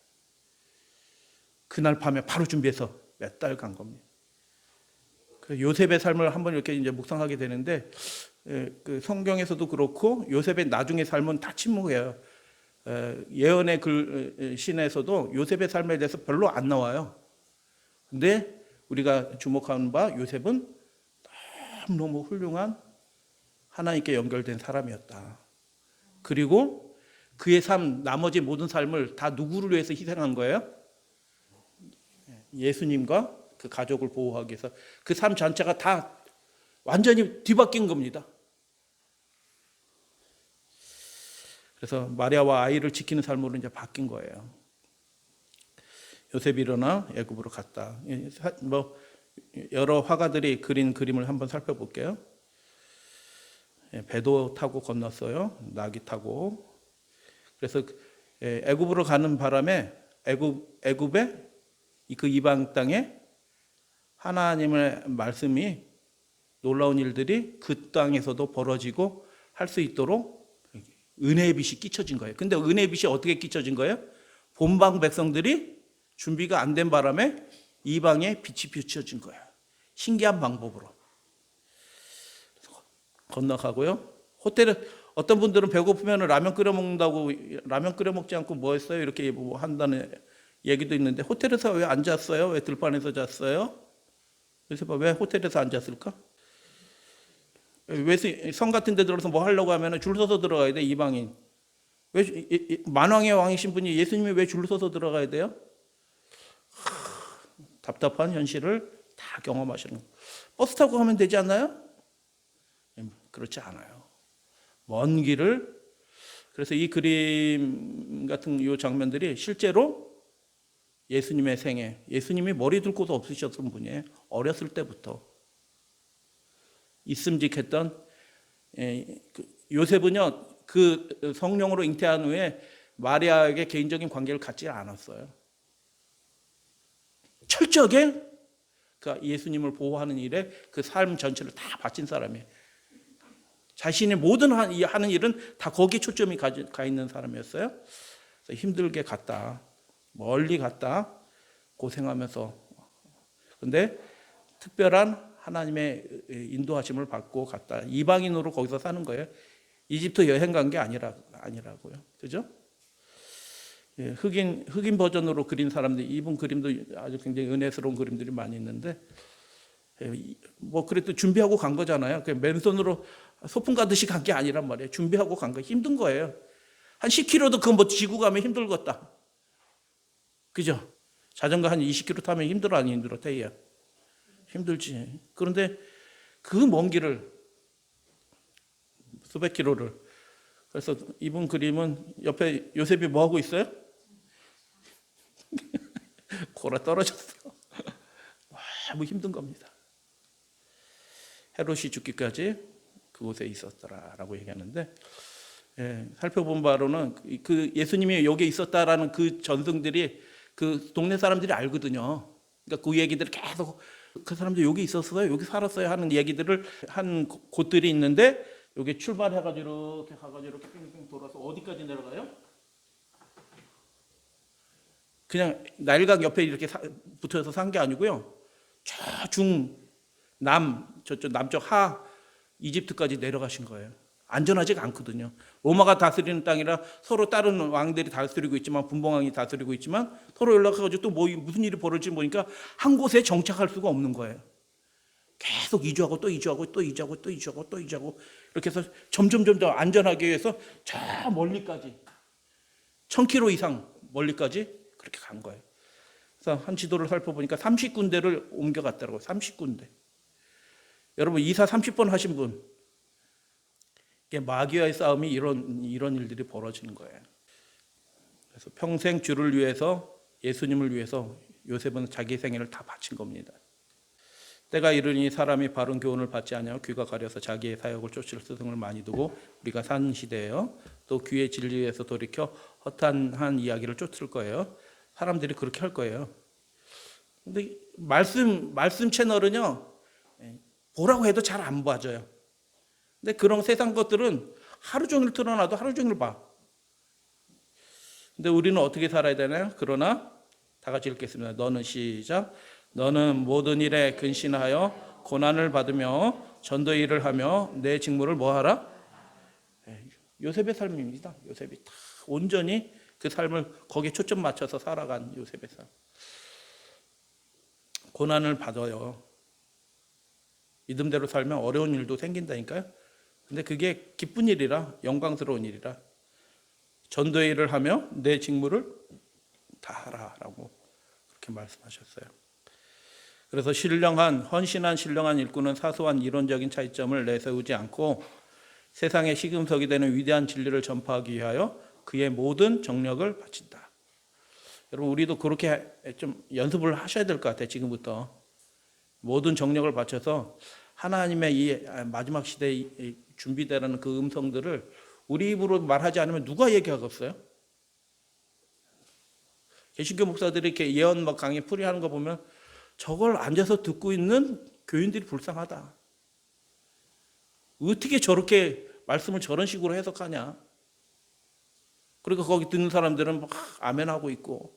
그날 밤에 바로 준비해서 몇 달 간 겁니다. 요셉의 삶을 한번 이렇게 이제 묵상하게 되는데, 그 성경에서도 그렇고 요셉의 나중의 삶은 다 침묵해요. 예언의 신에서도 요셉의 삶에 대해서 별로 안 나와요. 근데 우리가 주목하는 바 요셉은 너무 훌륭한 하나님께 연결된 사람이었다. 그리고 그의 삶, 나머지 모든 삶을 다 누구를 위해서 희생한 거예요? 예수님과 그 가족을 보호하기 위해서. 그 삶 전체가 다 완전히 뒤바뀐 겁니다. 그래서 마리아와 아이를 지키는 삶으로 이제 바뀐 거예요. 요셉이 일어나 애굽으로 갔다. 뭐 여러 화가들이 그린 그림을 한번 살펴볼게요. 배도 타고 건넜어요. 나귀 타고. 그래서 애굽으로 가는 바람에 애굽에 그 이방 땅에 하나님의 말씀이 놀라운 일들이 그 땅에서도 벌어지고 할 수 있도록 은혜의 빛이 끼쳐진 거예요. 근데 은혜의 빛이 어떻게 끼쳐진 거예요? 본방 백성들이 준비가 안 된 바람에 이방에 빛이 비춰진 거예요. 신기한 방법으로. 건너가고요. 호텔에 어떤 분들은 배고프면 라면 끓여 먹는다고, 라면 끓여 먹지 않고 뭐 했어요? 이렇게 뭐 한다는 얘기도 있는데, 호텔에서 왜 안 잤어요? 왜 들판에서 잤어요? 그래서 왜 호텔에서 안 잤을까? 왜 성 같은 데 들어서 뭐 하려고 하면 줄 서서 들어가야 돼, 이방인. 왜 만왕의 왕이신 분이 예수님이 왜 줄 서서 들어가야 돼요? 답답한 현실을 다 경험하시는 거예요. 버스 타고 가면 되지 않나요? 그렇지 않아요. 먼 길을. 그래서 이 그림 같은 이 장면들이 실제로 예수님의 생애, 예수님이 머리 둘 곳 없으셨던 분이에요. 어렸을 때부터 있음직했던. 요셉은요, 그 성령으로 잉태한 후에 마리아에게 개인적인 관계를 갖지 않았어요. 철저하게 예수님을 보호하는 일에 그 삶 전체를 다 바친 사람이에요. 자신의 모든 하는 일은 다 거기에 초점이 가 있는 사람이었어요. 그래서 힘들게 갔다, 멀리 갔다, 고생하면서. 근데 특별한 하나님의 인도하심을 받고 갔다. 이방인으로 거기서 사는 거예요. 이집트 여행 간 게 아니라고요. 그죠? 예, 흑인 버전으로 그린 사람들, 이분 그림도 아주 굉장히 은혜스러운 그림들이 많이 있는데, 뭐 그래도 준비하고 간 거잖아요. 맨손으로 소풍 가듯이 간 게 아니란 말이에요. 준비하고 간 거. 힘든 거예요. 한 10km도 그거 뭐 지고 가면 힘들겠다. 그죠? 자전거 한 20km 타면 힘들어, 안 힘들어? 태희야. 힘들지. 그런데 그 먼 길을, 수백 킬로를. 그래서 이분 그림은 옆에 요셉이 뭐 하고 있어요? 골아 떨어졌어. 너무 힘든 겁니다. 헤롯이 죽기까지 그곳에 있었더라라고 얘기하는데, 살펴본 바로는 그 예수님이 여기에 있었다라는 그 전승들이 그 동네 사람들이 알거든요. 그러니까 그 얘기들을 계속 그 사람들 여기 있었어요, 여기 살았어요 하는 얘기들을 한 곳들이 있는데 여기 출발해가지고 이렇게 가가지고 이렇게 뺑뺑 돌아서 어디까지 내려가요? 그냥 나일강 옆에 이렇게 붙어서 산 게 아니고요. 저쪽 남쪽 하 이집트까지 내려가신 거예요. 안전하지가 않거든요. 로마가 다스리는 땅이라 서로 다른 왕들이 다스리고 있지만 분봉왕이 다스리고 있지만 서로 연락해가지고 또 무슨 일이 벌어질지 모르니까 한 곳에 정착할 수가 없는 거예요. 계속 이주하고 또 이주하고 또 이주하고 또 이주하고 또 이주하고 이렇게 해서 점점 안전하기 위해서 저 멀리까지 1000km 이상 멀리까지 그렇게 간 거예요. 그래서 한 지도를 살펴보니까 30군데를 옮겨갔더라고요. 30군데. 여러분 이사 30번 하신 분, 마귀와의 싸움이 이런 일들이 벌어지는 거예요. 그래서 평생 주를 위해서, 예수님을 위해서 요셉은 자기 생애를 다 바친 겁니다. 때가 이르니 사람이 바른 교훈을 받지 아니하고 귀가 가려서 자기의 사역을 쫓을 스승을 많이 두고 우리가 사는 시대예요. 또 귀의 진리에서 돌이켜 허탄한 이야기를 쫓을 거예요. 사람들이 그렇게 할 거예요. 근데 말씀 채널은요, 보라고 해도 잘 안 봐져요. 근데 그런 세상 것들은 하루 종일 틀어놔도 하루 종일 봐. 근데 우리는 어떻게 살아야 되나요? 그러나 다 같이 읽겠습니다. 너는 시작. 너는 모든 일에 근신하여 고난을 받으며 전도의 일을 하며 내 직무를 뭐하라? 요셉의 삶입니다. 요셉이 다 온전히 그 삶을 거기에 초점 맞춰서 살아간 요셉의 삶. 고난을 받아요. 믿음대로 살면 어려운 일도 생긴다니까요. 근데 그게 기쁜 일이라, 영광스러운 일이라 전도의 일을 하며 내 직무를 다 하라라고 그렇게 말씀하셨어요. 그래서 헌신한 신령한 일꾼은 사소한 이론적인 차이점을 내세우지 않고 세상의 시금석이 되는 위대한 진리를 전파하기 위하여 그의 모든 정력을 바친다. 여러분 우리도 그렇게 좀 연습을 하셔야 될 것 같아요. 지금부터 모든 정력을 바쳐서 하나님의 이 마지막 시대에 준비되라는 그 음성들을 우리 입으로 말하지 않으면 누가 얘기하겠어요? 개신교 목사들이 이렇게 예언 강의 풀이하는 거 보면 저걸 앉아서 듣고 있는 교인들이 불쌍하다. 어떻게 저렇게 말씀을 저런 식으로 해석하냐? 그리고 거기 듣는 사람들은 막 아멘하고 있고.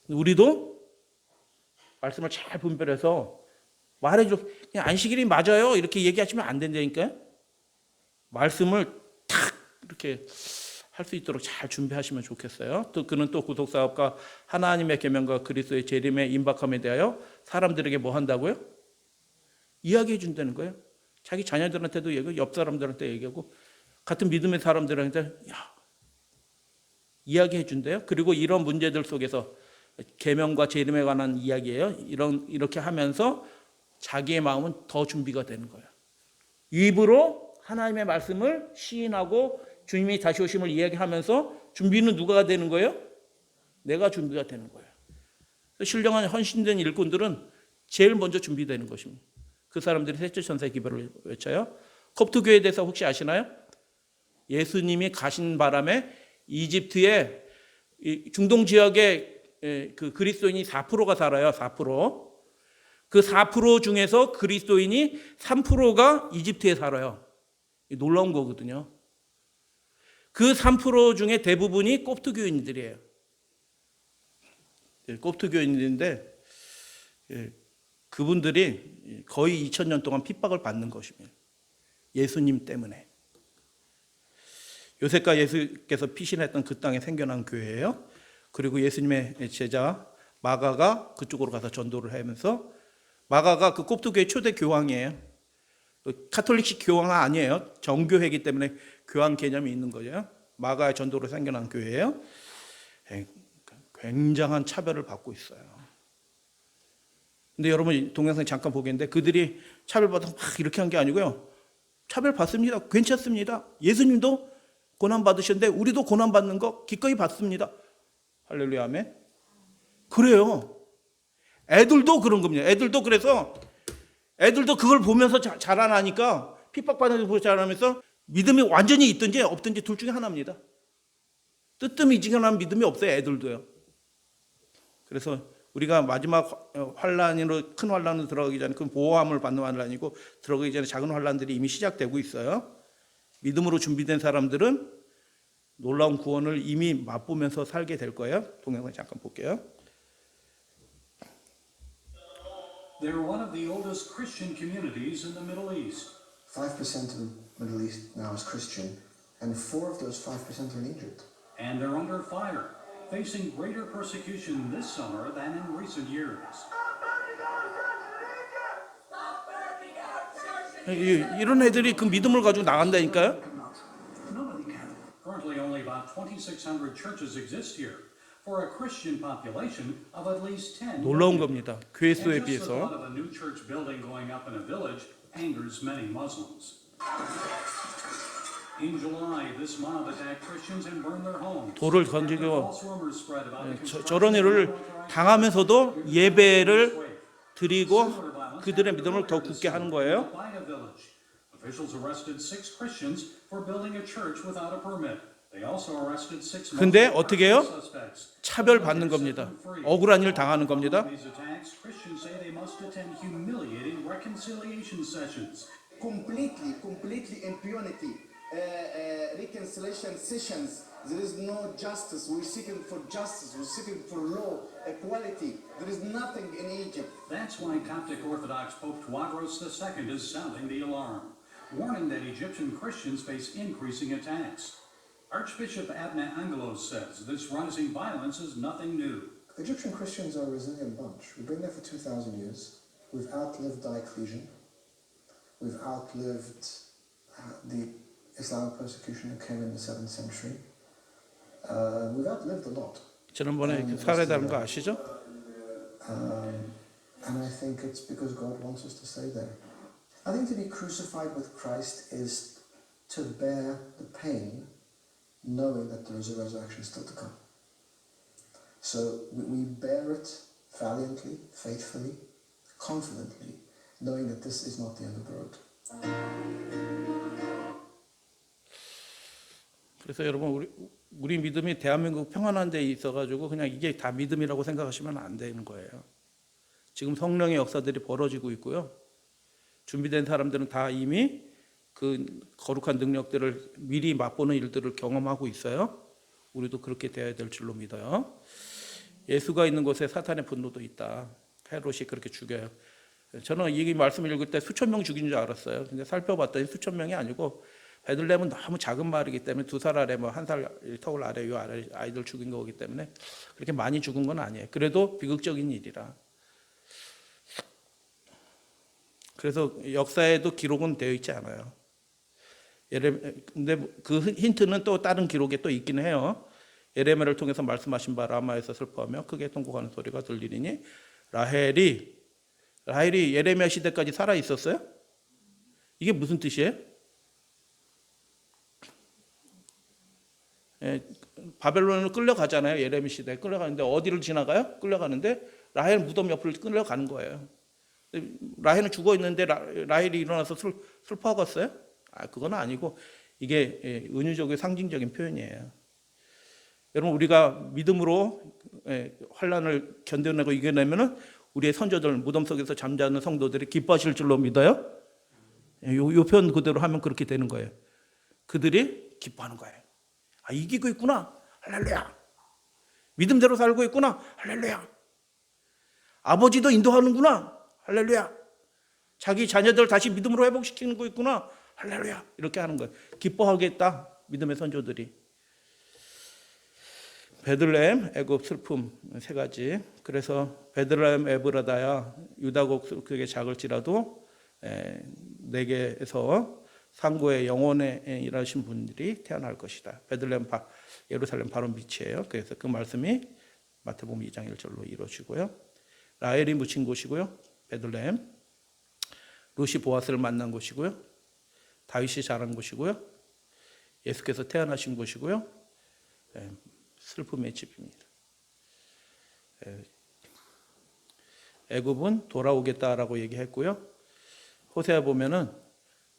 우리도 말씀을 잘 분별해서 말해줘. 그냥 안식일이 맞아요. 이렇게 얘기하시면 안 된다니까요. 말씀을 탁 이렇게 할 수 있도록 잘 준비하시면 좋겠어요. 또 그는 또 구속사업과 하나님의 계명과 그리스도의 재림의 임박함에 대하여 사람들에게 뭐 한다고요? 이야기해 준다는 거예요. 자기 자녀들한테도 얘기하고 옆 사람들한테 얘기하고 같은 믿음의 사람들한테 이야기해 준대요. 그리고 이런 문제들 속에서 계명과 재림에 관한 이야기예요. 이렇게 하면서 자기의 마음은 더 준비가 되는 거예요. 입으로 하나님의 말씀을 시인하고 주님이 다시 오심을 이야기하면서 준비는 누가 되는 거예요? 내가 준비가 되는 거예요. 신령한 헌신된 일꾼들은 제일 먼저 준비되는 것입니다. 그 사람들이 셋째 천사의 기별을 외쳐요. 콥트 교회에 대해서 혹시 아시나요? 예수님이 가신 바람에 이집트의 중동 지역에 그 그리스도인이 4%가 살아요. 4%. 그 4% 중에서 그리스도인이 3%가 이집트에 살아요. 놀라운 거거든요. 그 3% 중에 대부분이 콥트 교인들이에요. 콥트 교인들인데 그분들이 거의 2000년 동안 핍박을 받는 것입니다. 예수님 때문에. 요셉과 예수께서 피신했던 그 땅에 생겨난 교회예요. 그리고 예수님의 제자 마가가 그쪽으로 가서 전도를 하면서 마가가 그 콥트 교회 초대 교황이에요. 카톨릭식 교황 아니에요. 정교회이기 때문에 교황 개념이 있는 거죠. 마가의 전도로 생겨난 교회예요. 굉장한 차별을 받고 있어요. 근데 여러분 동영상 잠깐 보겠는데 그들이 차별받아서 막 이렇게 한 게 아니고요. 차별받습니다. 괜찮습니다. 예수님도 고난받으셨는데 우리도 고난받는 거 기꺼이 받습니다. 할렐루야 아멘. 그래요. 애들도 그런 겁니다. 애들도 그래서 애들도 그걸 보면서 자라나니까 핍박받는 걸 보고 자라면서 믿음이 완전히 있든지 없든지 둘 중에 하나입니다. 뜨뜻미지근한 믿음이 없어요. 애들도요. 그래서 우리가 마지막 환란으로 큰 환란으로 들어가기 전에 그 보호함을 받는 환란이고 들어가기 전에 작은 환란들이 이미 시작되고 있어요. 믿음으로 준비된 사람들은 놀라운 구원을 이미 맛보면서 살게 될 거예요. 동영상 잠깐 볼게요. They are one of the oldest Christian communities in the Middle East. 5% of the Middle East now is Christian, and 4 of those 5% are in Egypt. And they're under fire, facing greater persecution this summer than in recent years. 이런 애들이 그 믿음을 가지고 나간다니까요. Currently, only about 2,600 churches exist here, for a Christian population of at least 10 놀라운 million. 겁니다. 교회 And 수에 just the thought 비해서. of a new church building going up in a village angers many Muslims. In July, this mob attacked Christians and burned their homes. 돌을 After 던지고 false rumors spread about the construction 저런 of 일을 unauthorized 당하면서도 예배를 Similar 드리고 violence 그들의 happened 믿음을 더 earlier this 굳게 하는 summer in 거예요. Albina village. Officials arrested 6 Christians for building a church without a permit. They also arrested 6 근데 Muslim 어떻게 해요? suspects. 차별받는 겁니다. 억울한 일 당하는 겁니다. These attacks, Christians say they must attend humiliating reconciliation sessions. completely impunity. Reconciliation sessions. There is no justice. We're seeking for justice. We're seeking for law, equality. There is nothing in Egypt. That's why Coptic Orthodox Pope Tawadros II is sounding the alarm, warning that Egyptian Christians face increasing attacks. Archbishop Abna Angelos says this rising violence is nothing new. Egyptian Christians are a resilient bunch. We've been there for 2,000 years. We've outlived Diocletian. We've outlived the Islamic persecution that came in the 7th century. We've outlived a lot. 지난번에 살해당한 거 아시죠? And I think it's because God wants us to stay there. I think to be crucified with Christ is to bear the pain, knowing that there is a resurrection still to come. So we bear it valiantly, faithfully, confidently, knowing that this is not the end of the road. 그래서 여러분 우리 믿음이 대한민국 평안한 데 있어가지고 그냥 이게 다 믿음이라고 생각하시면 안 되는 거예요. 지금 성령의 역사들이 벌어지고 있고요. 준비된 사람들은 다 이미 그 거룩한 능력들을 미리 맛보는 일들을 경험하고 있어요. 우리도 그렇게 돼야 될 줄로 믿어요. 예수가 있는 곳에 사탄의 분노도 있다. 헤롯이 그렇게 죽여요. 저는 이 말씀을 읽을 때 수천 명 죽인 줄 알았어요. 근데 살펴봤더니 수천 명이 아니고 베들레헴은 너무 작은 마을이기 때문에 2살 아래 뭐 1살 터울 아래 요 아래 아이들 죽인 거기 때문에 그렇게 많이 죽은 건 아니에요. 그래도 비극적인 일이라. 그래서 역사에도 기록은 되어 있지 않아요. 근데 그 힌트는 또 다른 기록에 또 있긴 해요. 예레미야를 통해서 말씀하신 바 라마에서 슬퍼하며 크게 통곡하는 소리가 들리니 라헬이 예레미야 시대까지 살아 있었어요? 이게 무슨 뜻이에요? 바벨론으로 끌려가잖아요. 예레미야 시대에 끌려가는데 어디를 지나가요? 끌려가는데 라헬 무덤 옆을 끌려가는 거예요. 라헬은 죽어 있는데 라헬이 일어나서 슬퍼하겠어요? 그건 아니고 이게 은유적이고 상징적인 표현이에요. 여러분 우리가 믿음으로 환난을 견뎌내고 이겨내면은 우리의 선조들 무덤 속에서 잠자는 성도들이 기뻐하실 줄로 믿어요. 요 표현 그대로 하면 그렇게 되는 거예요. 그들이 기뻐하는 거예요. 이기고 있구나. 할렐루야. 믿음대로 살고 있구나. 할렐루야. 아버지도 인도하는구나. 할렐루야. 자기 자녀들 다시 믿음으로 회복시키는 거 있구나. 할렐루야. 이렇게 하는 거예요. 기뻐하겠다. 믿음의 선조들이. 베들레헴, 애굽, 슬픔 3가지. 그래서 베들레헴 에브라다야 유다곡 그게 작을지라도 내게에서 상고의 영혼에 일하신 분들이 태어날 것이다. 베들레헴 예루살렘 바로 밑이에요. 그래서 그 말씀이 마태복음 2장 1절로 이루어지고요. 라헬이 묻힌 곳이고요. 베들레헴. 룻이 보아스를 만난 곳이고요. 다윗이 자란 곳이고요. 예수께서 태어나신 곳이고요. 슬픔의 집입니다. 애굽은 돌아오겠다라고 얘기했고요. 호세아 보면은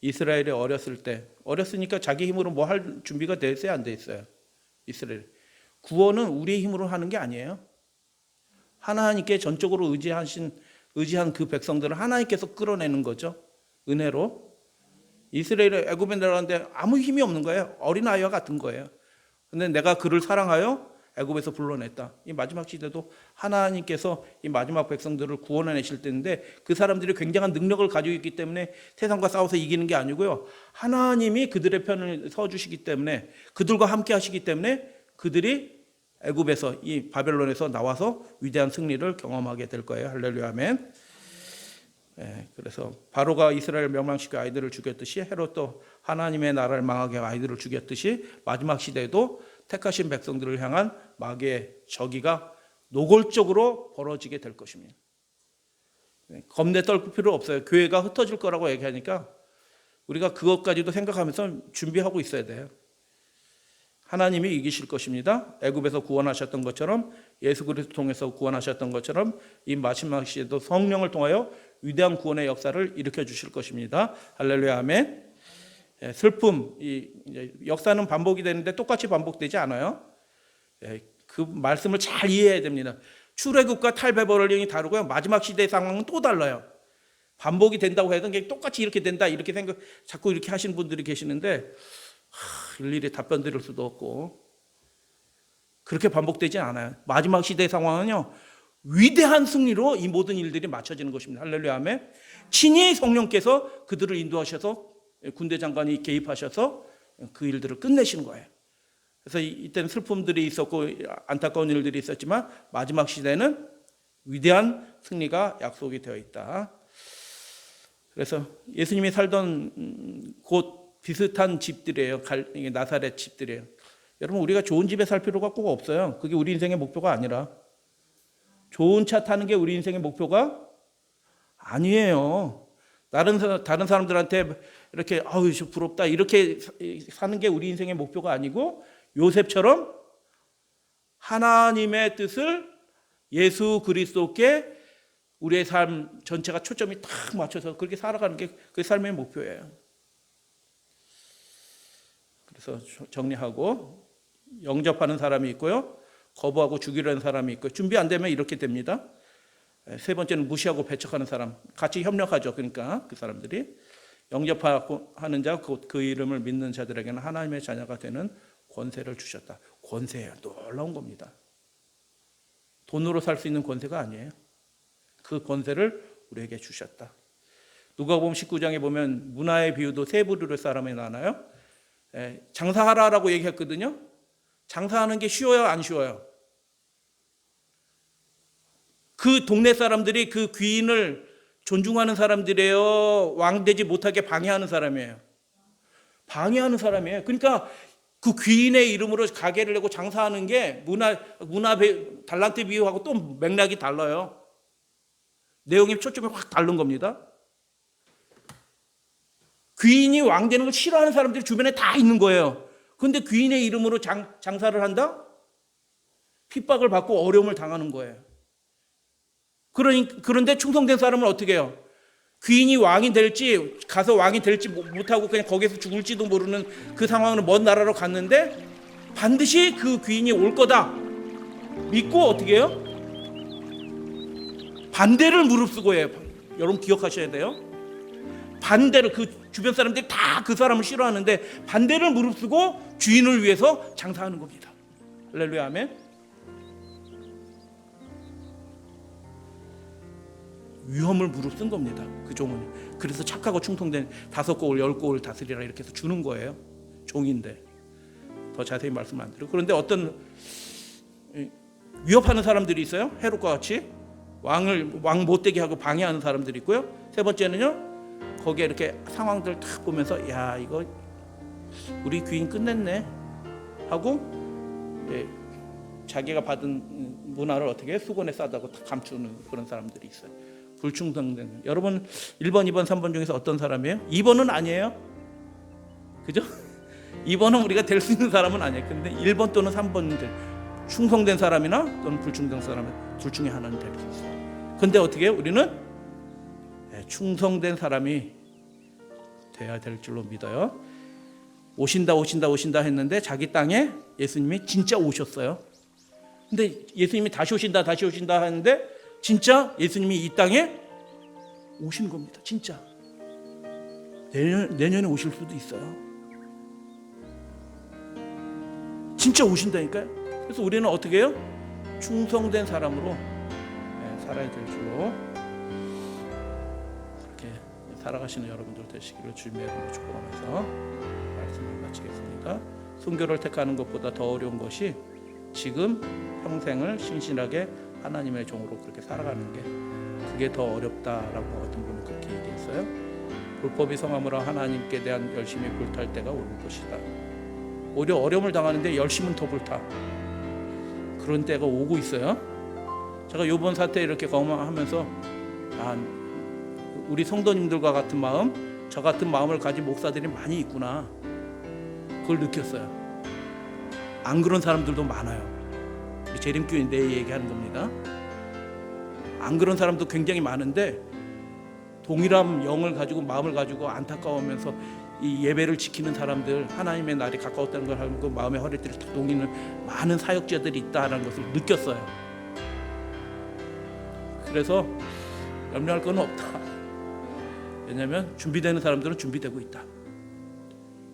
이스라엘이 어렸으니까 자기 힘으로 뭐 할 준비가 돼 있어요, 안 돼 있어요? 이스라엘. 구원은 우리의 힘으로 하는 게 아니에요. 하나님께 전적으로 의지한 그 백성들을 하나님께서 끌어내는 거죠. 은혜로. 이스라엘이 애굽에 내려갔는데 아무 힘이 없는 거예요. 어린아이와 같은 거예요. 근데 내가 그를 사랑하여 애굽에서 불러냈다. 이 마지막 시대도 하나님께서 이 마지막 백성들을 구원해내실 때인데 그 사람들이 굉장한 능력을 가지고 있기 때문에 세상과 싸워서 이기는 게 아니고요. 하나님이 그들의 편을 서주시기 때문에 그들과 함께 하시기 때문에 그들이 애굽에서 이 바벨론에서 나와서 위대한 승리를 경험하게 될 거예요. 할렐루야 아멘. 그래서 바로가 이스라엘 멸망시켜 아이들을 죽였듯이 헤롯도 하나님의 나라를 망하게 아이들을 죽였듯이 마지막 시대에도 택하신 백성들을 향한 마귀의 저기가 노골적으로 벌어지게 될 것입니다. 겁내 떨 필요 없어요. 교회가 흩어질 거라고 얘기하니까 우리가 그것까지도 생각하면서 준비하고 있어야 돼요. 하나님이 이기실 것입니다. 애굽에서 구원하셨던 것처럼 예수 그리스도 통해서 구원하셨던 것처럼 이 마지막 시대도 성령을 통하여 위대한 구원의 역사를 일으켜 주실 것입니다. 할렐루야 아멘. 슬픔, 이제 역사는 반복이 되는데 똑같이 반복되지 않아요. 그 말씀을 잘 이해해야 됩니다. 출애굽과 탈배벌령이 다르고요. 마지막 시대의 상황은 또 달라요. 반복이 된다고 해도 똑같이 이렇게 된다 이렇게 자꾸 이렇게 하시는 분들이 계시는데 일일이 답변 드릴 수도 없고 그렇게 반복되지 않아요. 마지막 시대의 상황은요. 위대한 승리로 이 모든 일들이 맞춰지는 것입니다. 할렐루야 아멘. 친히 성령께서 그들을 인도하셔서 군대 장관이 개입하셔서 그 일들을 끝내시는 거예요. 그래서 이때는 슬픔들이 있었고 안타까운 일들이 있었지만 마지막 시대는 위대한 승리가 약속이 되어 있다. 그래서 예수님이 살던 곳 비슷한 집들이에요. 나사렛 집들이에요. 여러분 우리가 좋은 집에 살 필요가 꼭 없어요. 그게 우리 인생의 목표가 아니라 좋은 차 타는 게 우리 인생의 목표가 아니에요. 다른 사람들한테 이렇게 아우 부럽다 이렇게 사는 게 우리 인생의 목표가 아니고 요셉처럼 하나님의 뜻을 예수 그리스도께 우리의 삶 전체가 초점이 딱 맞춰서 그렇게 살아가는 게 그 삶의 목표예요. 그래서 정리하고 영접하는 사람이 있고요. 거부하고 죽이려는 사람이 있고 준비 안 되면 이렇게 됩니다. 세 번째는 무시하고 배척하는 사람. 같이 협력하죠. 그러니까 그 사람들이 영접하고 하는 자, 그 이름을 믿는 자들에게는 하나님의 자녀가 되는 권세를 주셨다. 권세예요. 놀라운 겁니다. 돈으로 살 수 있는 권세가 아니에요. 그 권세를 우리에게 주셨다. 누가복음 19장에 보면 문화의 비유도 세 부류의 사람이 나눠요. 장사하라라고 얘기했거든요. 장사하는 게 쉬워요, 안 쉬워요? 그 동네 사람들이 그 귀인을 존중하는 사람들이에요? 왕되지 못하게 방해하는 사람이에요? 방해하는 사람이에요. 그러니까 그 귀인의 이름으로 가게를 내고 장사하는 게 달란트 비유하고 또 맥락이 달라요. 내용이 초점이 확 다른 겁니다. 귀인이 왕되는 걸 싫어하는 사람들이 주변에 다 있는 거예요. 그런데 귀인의 이름으로 장사를 한다? 핍박을 받고 어려움을 당하는 거예요. 그런데 충성된 사람은 어떻게 해요? 귀인이 왕이 될지 가서 왕이 될지 못하고 그냥 거기서 죽을지도 모르는 그 상황으로 먼 나라로 갔는데 반드시 그 귀인이 올 거다 믿고 어떻게 해요? 반대를 무릅쓰고 해요. 여러분 기억하셔야 돼요. 반대를 그 주변 사람들이 다 그 사람을 싫어하는데 반대를 무릅쓰고 주인을 위해서 장사하는 겁니다. 할렐루야 아멘. 위험을 무릅쓴 겁니다. 그 종은. 그래서 착하고 충성된 5고을 10고을 다스리라 이렇게 해서 주는 거예요. 종인데. 더 자세히 말씀 안 드리고. 그런데 어떤 위협하는 사람들이 있어요. 헤롯과 같이 왕 못되게 하고 방해하는 사람들이 있고요. 세 번째는요. 거기에 이렇게 상황들 딱 보면서 야 이거 우리 귀인 끝냈네 하고 자기가 받은 문화를 어떻게 수건에 싸다고 감추는 그런 사람들이 있어요. 불충성된. 여러분 1번, 2번, 3번 중에서 어떤 사람이에요? 2번은 아니에요. 그죠? 2번은 우리가 될 수 있는 사람은 아니에요. 근데 1번 또는 3번은 충성된 사람이나 또는 불충성된 사람은 둘 중에 하나는 될 수 있어요. 근데 어떻게 해요? 우리는 충성된 사람이 돼야 될 줄로 믿어요. 오신다 했는데 자기 땅에 예수님이 진짜 오셨어요. 근데 예수님이 다시 오신다 하는데 진짜 예수님이 이 땅에 오시는 겁니다. 진짜. 내년에 오실 수도 있어요. 진짜 오신다니까요. 그래서 우리는 어떻게 해요? 충성된 사람으로 살아야 될 줄로 그렇게 살아가시는 여러분들 되시기를 주님의 이름으로 축복하면서 말씀을 마치겠습니다. 순교를 택하는 것보다 더 어려운 것이 지금 평생을 신실하게 하나님의 종으로 그렇게 살아가는 게 그게 더 어렵다라고 어떤 분은 그렇게 얘기했어요. 불법이 성함으로 하나님께 대한 열심이 불탈 때가 올 것이다. 오히려 어려움을 당하는데 열심은 더 불타. 그런 때가 오고 있어요. 제가 이번 사태 이렇게 경험하면서 우리 성도님들과 같은 마음, 저 같은 마음을 가진 목사들이 많이 있구나. 그걸 느꼈어요. 안 그런 사람들도 많아요. 우리 재림교회 내 얘기하는 겁니다. 안 그런 사람도 굉장히 많은데 동일한 영을 가지고 마음을 가지고 안타까워하면서 이 예배를 지키는 사람들, 하나님의 날이 가까웠다는 걸 알고 마음의 허리띠를 탁 동이는 많은 사역자들이 있다는 것을 느꼈어요. 그래서 염려할 건 없다. 왜냐하면 준비되는 사람들은 준비되고 있다.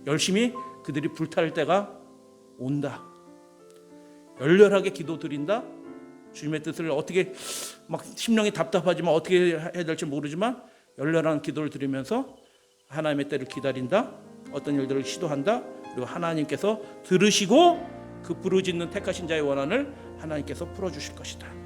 열심히 그들이 불탈 때가 온다. 열렬하게 기도 드린다. 주님의 뜻을 어떻게 막 심령이 답답하지만 어떻게 해야 될지 모르지만 열렬한 기도를 드리면서 하나님의 때를 기다린다. 어떤 일들을 시도한다. 그리고 하나님께서 들으시고 그 부르짖는 택하신 자의 원한을 하나님께서 풀어주실 것이다.